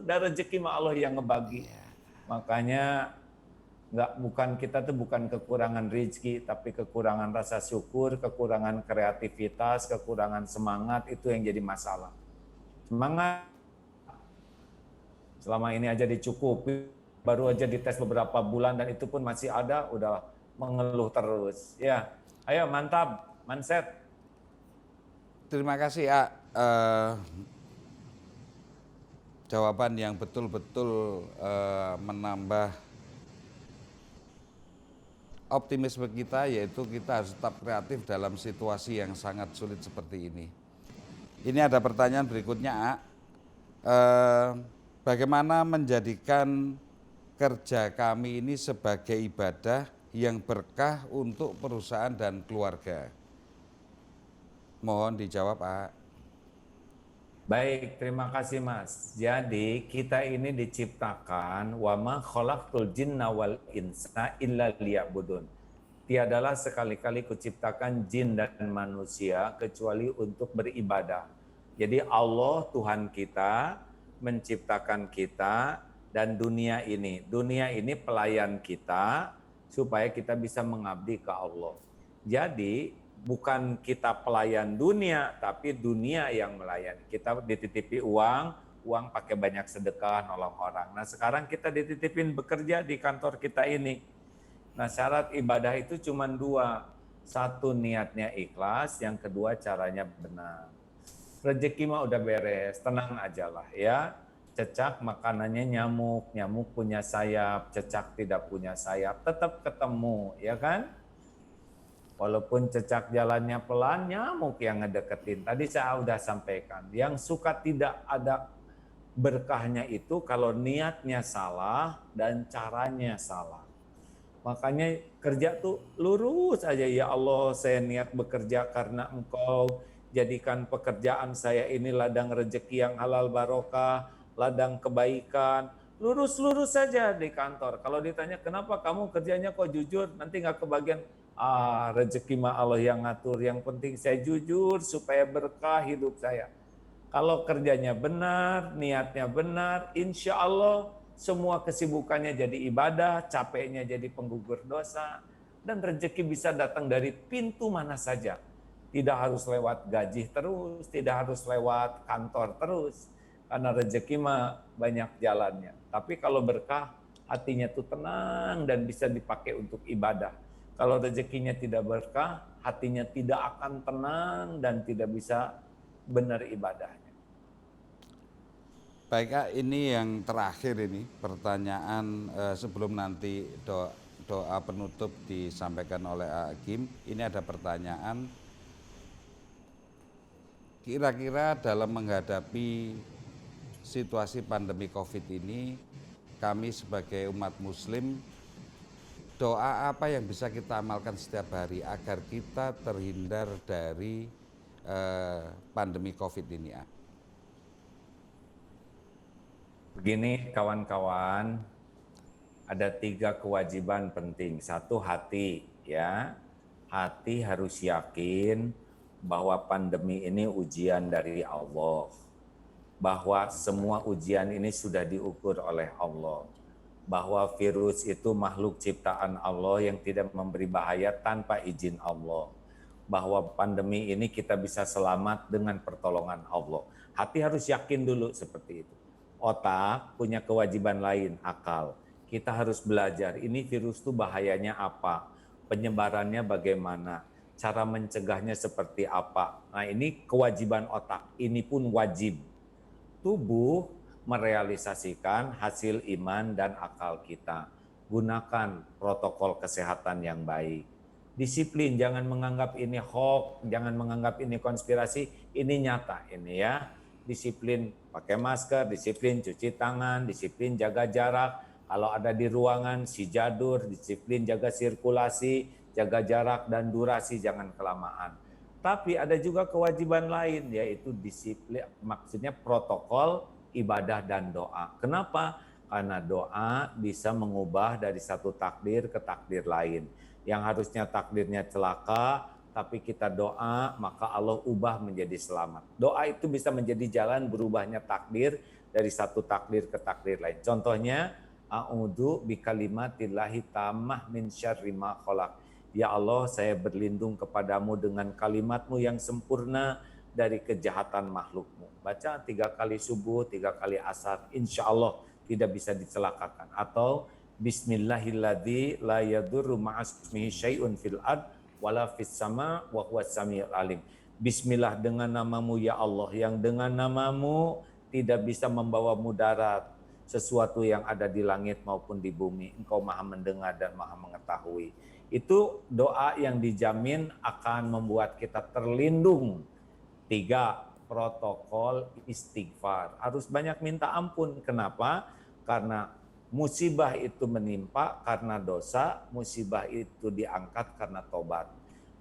Dari rezeki Allah yang ngebagi. Makanya kita tuh bukan kekurangan rezeki, tapi kekurangan rasa syukur, kekurangan kreativitas, kekurangan semangat, itu yang jadi masalah. Semangat selama ini aja dicukupi, baru aja dites beberapa bulan dan itu pun masih ada, udah mengeluh terus. Ya, ayo mantap, mindset.
Terima kasih A. Jawaban yang betul-betul menambah optimisme kita, yaitu kita harus tetap kreatif dalam situasi yang sangat sulit seperti ini. Ini ada pertanyaan berikutnya A. Bagaimana menjadikan kerja kami ini sebagai ibadah yang berkah untuk perusahaan dan keluarga? Mohon dijawab A.
Baik, terima kasih Mas. Jadi kita ini diciptakan wa ma khalaqtul jinna wal insa illa liya'budun. Tiadalah sekali-kali kuciptakan jin dan manusia kecuali untuk beribadah. Jadi Allah Tuhan kita menciptakan kita dan dunia ini pelayan kita supaya kita bisa mengabdi ke Allah. Jadi bukan kita pelayan dunia, tapi dunia yang melayani. Kita dititipi uang pakai banyak sedekah, nolong orang. Nah sekarang kita dititipin bekerja di kantor kita ini. Nah syarat ibadah itu cuma 2. Satu, niatnya ikhlas, yang kedua caranya benar. Rezeki mah udah beres, tenang aja lah ya. Cecak makanannya nyamuk punya sayap, cecak tidak punya sayap, tetap ketemu, ya kan? Walaupun cecak jalannya pelan, nyamuk yang ngedeketin. Tadi saya udah sampaikan, yang suka tidak ada berkahnya itu kalau niatnya salah dan caranya salah. Makanya kerja tuh lurus aja, ya Allah saya niat bekerja karena Engkau, jadikan pekerjaan saya ini ladang rezeki yang halal barokah, ladang kebaikan. Lurus-lurus saja di kantor. Kalau ditanya kenapa kamu kerjanya kok jujur, nanti nggak kebagian. Rezeki mah Allah yang ngatur, yang penting saya jujur supaya berkah hidup saya. Kalau kerjanya benar, niatnya benar, insya Allah semua kesibukannya jadi ibadah, capeknya jadi penggugur dosa, dan rezeki bisa datang dari pintu mana saja. Tidak harus lewat gaji terus, tidak harus lewat kantor terus, karena rezeki mah banyak jalannya. Tapi kalau berkah, hatinya tuh tenang dan bisa dipakai untuk ibadah. Kalau rezekinya tidak berkah, hatinya tidak akan tenang dan tidak bisa benar ibadahnya.
Baik Kak, ini yang terakhir ini pertanyaan sebelum nanti doa penutup disampaikan oleh Hakim. Ini ada pertanyaan, kira-kira dalam menghadapi situasi pandemi COVID ini, kami sebagai umat muslim, doa apa yang bisa kita amalkan setiap hari agar kita terhindar dari pandemi COVID ini?
Begini kawan-kawan, ada 3 kewajiban penting. 1, hati, ya. Hati harus yakin bahwa pandemi ini ujian dari Allah. Bahwa semua ujian ini sudah diukur oleh Allah. Bahwa virus itu makhluk ciptaan Allah yang tidak memberi bahaya tanpa izin Allah. Bahwa pandemi ini kita bisa selamat dengan pertolongan Allah. Hati harus yakin dulu seperti itu. Otak punya kewajiban lain, akal. Kita harus belajar, ini virus itu bahayanya apa, penyebarannya bagaimana, cara mencegahnya seperti apa. Nah ini kewajiban otak, ini pun wajib. Tubuh merealisasikan hasil iman dan akal kita. Gunakan protokol kesehatan yang baik. Disiplin, jangan menganggap ini hoax, jangan menganggap ini konspirasi, ini nyata ini ya. Disiplin pakai masker, disiplin cuci tangan, disiplin jaga jarak. Kalau ada di ruangan, sijadur, disiplin jaga sirkulasi, jaga jarak dan durasi, jangan kelamaan. Tapi ada juga kewajiban lain, yaitu disiplin, maksudnya protokol ibadah dan doa. Kenapa? Karena doa bisa mengubah dari satu takdir ke takdir lain. Yang harusnya takdirnya celaka, tapi kita doa, maka Allah ubah menjadi selamat. Doa itu bisa menjadi jalan berubahnya takdir dari satu takdir ke takdir lain. Contohnya, a'udzu bikalimatillahi tammah min syarri ma khalaq. Ya Allah, saya berlindung kepadamu dengan kalimatmu yang sempurna dari kejahatan makhlukmu. Baca 3 kali subuh, 3 kali asar, insya Allah tidak bisa dicelakakan. Atau Bismillahilladzi la yadurru ma'asmihi syai'un fil ard wala fis sama wa huwas samiul alim. Bismillah, dengan namamu ya Allah, yang dengan namamu tidak bisa membawa mudarat sesuatu yang ada di langit maupun di bumi. Engkau Maha mendengar dan Maha mengetahui. Itu doa yang dijamin akan membuat kita terlindung. 3, protokol istighfar. Harus banyak minta ampun. Kenapa? Karena musibah itu menimpa karena dosa, musibah itu diangkat karena tobat.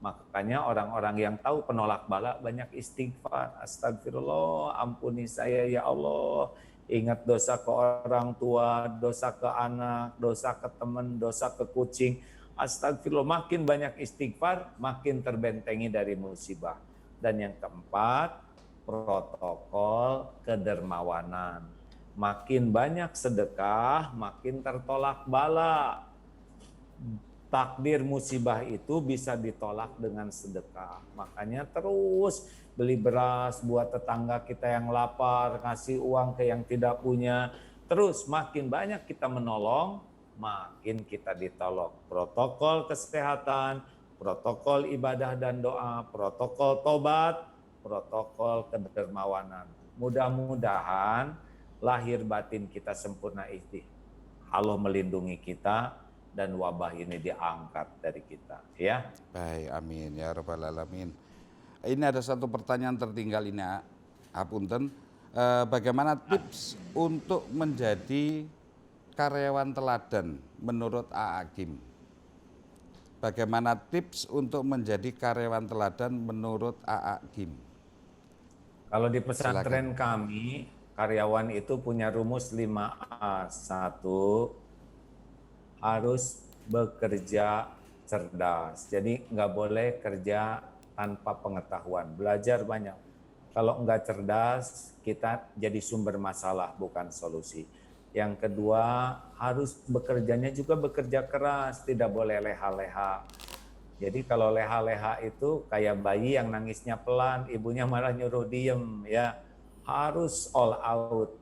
Makanya orang-orang yang tahu penolak bala banyak istighfar. Astagfirullah, ampuni saya ya Allah. Ingat dosa ke orang tua, dosa ke anak, dosa ke teman, dosa ke kucing. Astagfirullah, makin banyak istighfar, makin terbentengi dari musibah. Dan yang keempat, protokol kedermawanan. Makin banyak sedekah, makin tertolak bala. Takdir musibah itu bisa ditolak dengan sedekah. Makanya terus beli beras buat tetangga kita yang lapar, kasih uang ke yang tidak punya. Terus makin banyak kita menolong, makin kita ditolong. Protokol kesehatan, protokol ibadah dan doa, protokol tobat, protokol kedermawanan. Mudah-mudahan lahir batin kita sempurna ikhtiar. Allah melindungi kita dan wabah ini diangkat dari kita, ya.
Baik, amin ya rabbal alamin. Ini ada satu pertanyaan tertinggal ini, Apunten. Bagaimana tips untuk menjadi karyawan teladan menurut A'agim? Bagaimana tips untuk menjadi karyawan teladan menurut A'agim?
Kalau di pesantren kami, karyawan itu punya rumus 5A. 1, harus bekerja cerdas. Jadi nggak boleh kerja tanpa pengetahuan. Belajar banyak. Kalau nggak cerdas, kita jadi sumber masalah, bukan solusi. Yang kedua, harus bekerjanya juga bekerja keras. Tidak boleh leha-leha. Jadi kalau leha-leha itu kayak bayi yang nangisnya pelan, ibunya malah nyuruh diem, ya. Harus all out.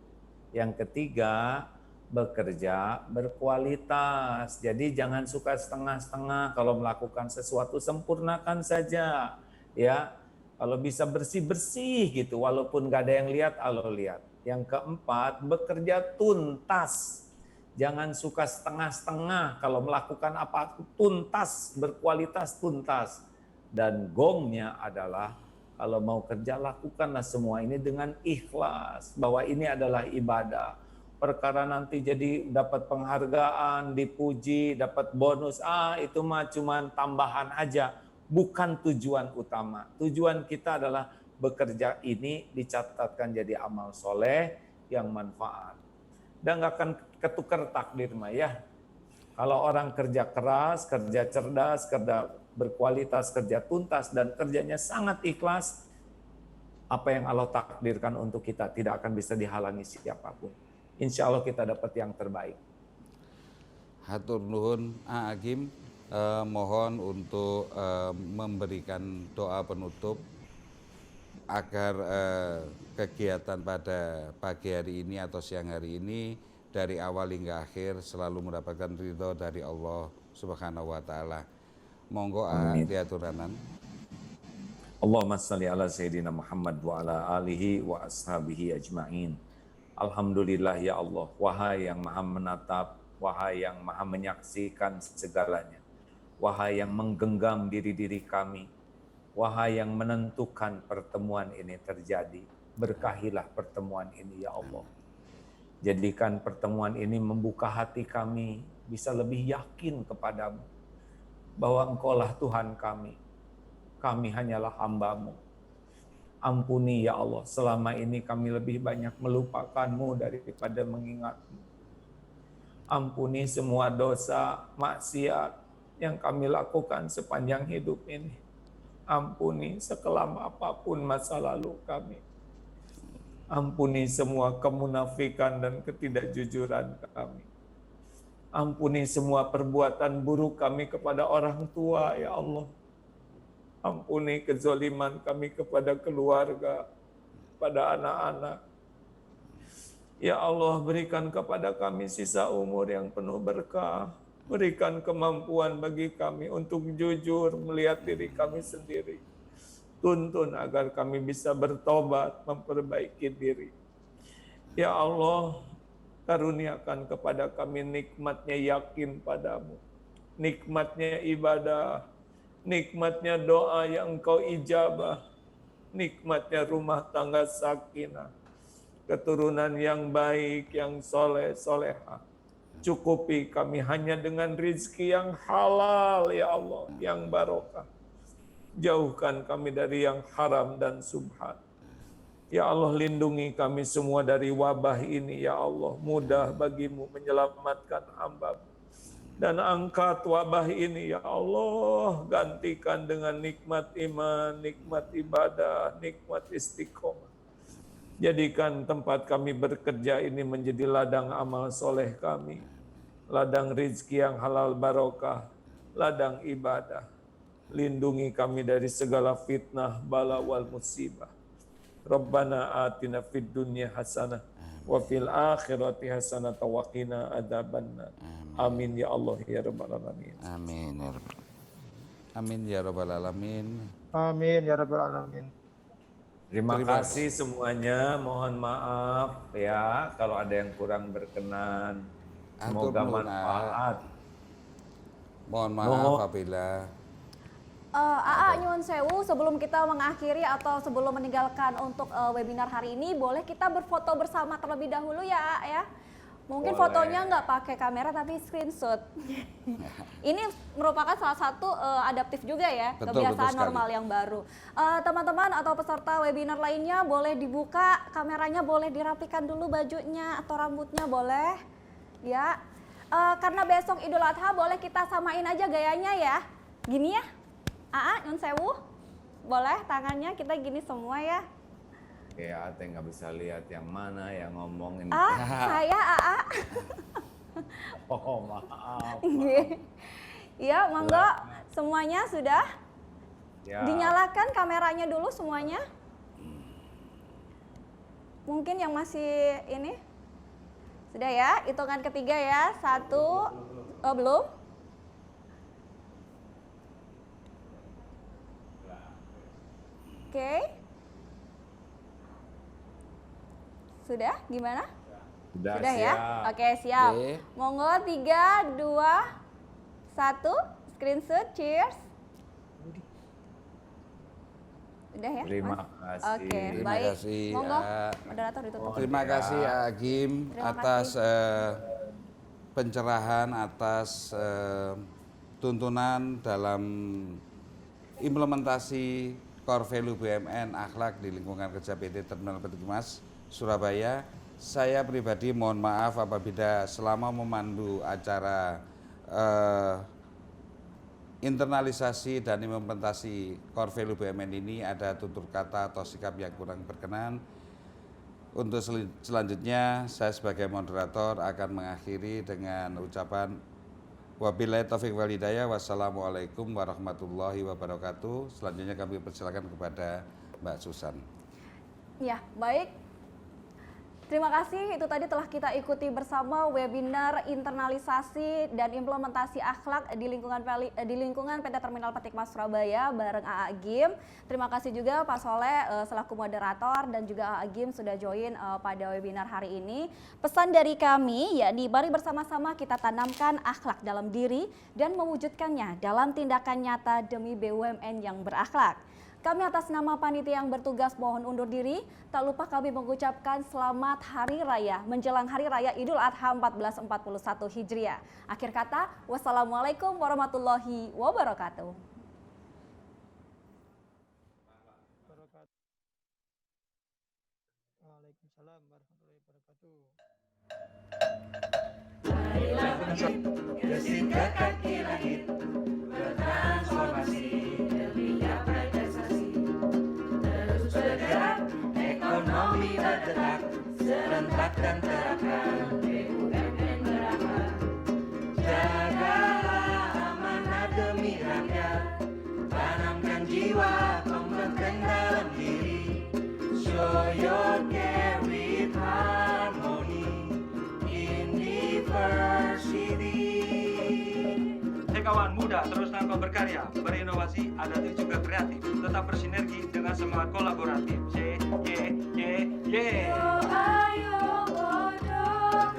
Yang ketiga, bekerja berkualitas. Jadi jangan suka setengah-setengah. Kalau melakukan sesuatu, sempurnakan saja. Ya, kalau bisa bersih-bersih gitu, walaupun nggak ada yang lihat, Allah lihat. Yang keempat, bekerja tuntas. Jangan suka setengah-setengah. Kalau melakukan apa, tuntas, berkualitas, tuntas. Dan gongnya adalah, kalau mau kerja, lakukanlah semua ini dengan ikhlas. Bahwa ini adalah ibadah. Perkara nanti jadi dapat penghargaan, dipuji, dapat bonus. Itu mah cuma tambahan aja. Bukan tujuan utama. Tujuan kita adalah bekerja ini dicatatkan jadi amal soleh yang manfaat. Dan nggak akan ketukar takdir mah ya. Kalau orang kerja keras, kerja cerdas, kerja berkualitas, kerja tuntas, dan kerjanya sangat ikhlas, apa yang Allah takdirkan untuk kita tidak akan bisa dihalangi siapapun. Insya Allah kita dapat yang terbaik.
Hatur nuhun A'agim, mohon untuk memberikan doa penutup agar kegiatan pada pagi hari ini atau siang hari ini dari awal hingga akhir selalu mendapatkan ridho dari Allah Subhanahu wa taala. Monggo diaturanan.
Allahumma shalli ala sayyidina Muhammad wa ala alihi wa ashabihi ajma'in. Alhamdulillah ya Allah, wahai yang maha menatap, wahai yang maha menyaksikan segalanya. wahai yang menggenggam diri-diri kami, wahai yang menentukan pertemuan ini terjadi, berkahilah pertemuan ini ya Allah. Jadikan pertemuan ini membuka hati kami, bisa lebih yakin kepadamu, bahwa Engkaulah Tuhan kami hanyalah hamba-Mu. Ampuni ya Allah, selama ini kami lebih banyak melupakan-Mu daripada mengingat-Mu. Ampuni semua dosa, maksiat yang kami lakukan sepanjang hidup ini. Ampuni sekelam apapun masa lalu kami. Ampuni semua kemunafikan dan ketidakjujuran kami. Ampuni semua perbuatan buruk kami kepada orang tua, ya Allah. Ampuni kezaliman kami kepada keluarga, pada anak-anak. Ya Allah, berikan kepada kami sisa umur yang penuh berkah. Berikan kemampuan bagi kami untuk jujur melihat diri kami sendiri. Tuntun agar kami bisa bertobat, memperbaiki diri. Ya Allah, karuniakan kepada kami nikmatnya yakin padamu. Nikmatnya ibadah. Nikmatnya doa yang Engkau ijabah, nikmatnya rumah tangga sakinah, keturunan yang baik, yang soleh, soleha. Cukupi kami hanya dengan rizki yang halal ya Allah, yang barokah. Jauhkan kami dari yang haram dan subhat. Ya Allah, lindungi kami semua dari wabah ini ya Allah. Mudah bagimu menyelamatkan hamba-Mu. Dan angkat wabah ini ya Allah, gantikan dengan nikmat iman, nikmat ibadah, nikmat istiqomah. Jadikan tempat kami bekerja ini menjadi ladang amal soleh kami, ladang rizki yang halal barokah, ladang ibadah. Lindungi kami dari segala fitnah, bala wal musibah. Rabbana atina fid dunya hasanah wa fil akhirati hasanah wa qina adzabannar. Amin ya Allah ya rabbal alamin.
Amin ya rabbal. Amin ya rabbal alamin.
Amin ya rabbal alamin.
Terima kasih semuanya. Mohon maaf ya kalau ada yang kurang berkenan. Semoga manfaat.
Mohon maaf apabila
AA nyuwun sewu, sebelum kita mengakhiri atau sebelum meninggalkan untuk webinar hari ini, boleh kita berfoto bersama terlebih dahulu ya AA ya. Mungkin
boleh.
fotonya nggak pakai kamera tapi screenshot. Ini merupakan salah satu adaptif juga ya, kebiasaan normal yang baru. Teman-teman atau peserta webinar lainnya boleh dibuka kameranya, boleh dirapikan dulu bajunya atau rambutnya boleh. Ya, karena besok Idul Adha boleh kita samain aja gayanya ya. Gini ya, AA nyun sewu, boleh tangannya kita gini semua ya.
Ya, Ate nggak bisa lihat yang mana yang ngomongin.
Saya AA.
Oh maaf.
Iya, monggo semuanya sudah.
Ya.
Dinyalakan kameranya dulu semuanya. Mungkin yang masih ini sudah ya, hitungan ketiga ya, 1, oh belum? Oke. Sudah? Gimana?
Sudah
ya? Oke, siap.
Oke.
Monggo 3, 2, 1, screenshot, cheers. Udah ya?
Terima
Mas?
kasih.
Oke,
Terima
baik.
kasih,
Monggo,
A.
moderator ditutup.
Terima kasih Agim
Terima
atas pencerahan, atas tuntunan dalam implementasi core value BUMN akhlak di lingkungan kerja PT Terminal Peti Kemas Surabaya. Saya pribadi mohon maaf apabila selama memandu acara internalisasi dan implementasi core value BUMN ini ada tutur kata atau sikap yang kurang berkenan. Untuk selanjutnya saya sebagai moderator akan mengakhiri dengan ucapan wabillahi taufiq wal hidayah, wassalamualaikum warahmatullahi wabarakatuh. Selanjutnya kami persilakan kepada Mbak Susan.
Ya, baik. Terima kasih, itu tadi telah kita ikuti bersama webinar internalisasi dan implementasi akhlak di lingkungan PT Terminal Peti Kemas Surabaya bareng AA Gim. Terima kasih juga Pak Soleh selaku moderator dan juga AA Gim sudah join pada webinar hari ini. Pesan dari kami, yakni mari bersama-sama kita tanamkan akhlak dalam diri dan mewujudkannya dalam tindakan nyata demi BUMN yang berakhlak. Kami atas nama panitia yang bertugas mohon undur diri. Tak lupa kami mengucapkan selamat Hari Raya menjelang Hari Raya Idul Adha 1441 Hijriah. Akhir kata, wassalamualaikum warahmatullahi wabarakatuh.
Waalaikumsalam warahmatullahi wabarakatuh.
Marilah gesit ke kaki langit, bertransformasi demi apresiasi. Terus bergerak, ekonomi berdetak, serentak dan terapkan BUMN berakhlak. Jagalah amanah demi rakyat, tanamkan jiwa kompeten dalam diri. Show your care with harmony in diversity. Hey kawan muda, teruskan kau berkarya, berinovasi, adaptif juga kreatif, tetap bersinergi dengan semangat kolaboratif. Ayo bodoh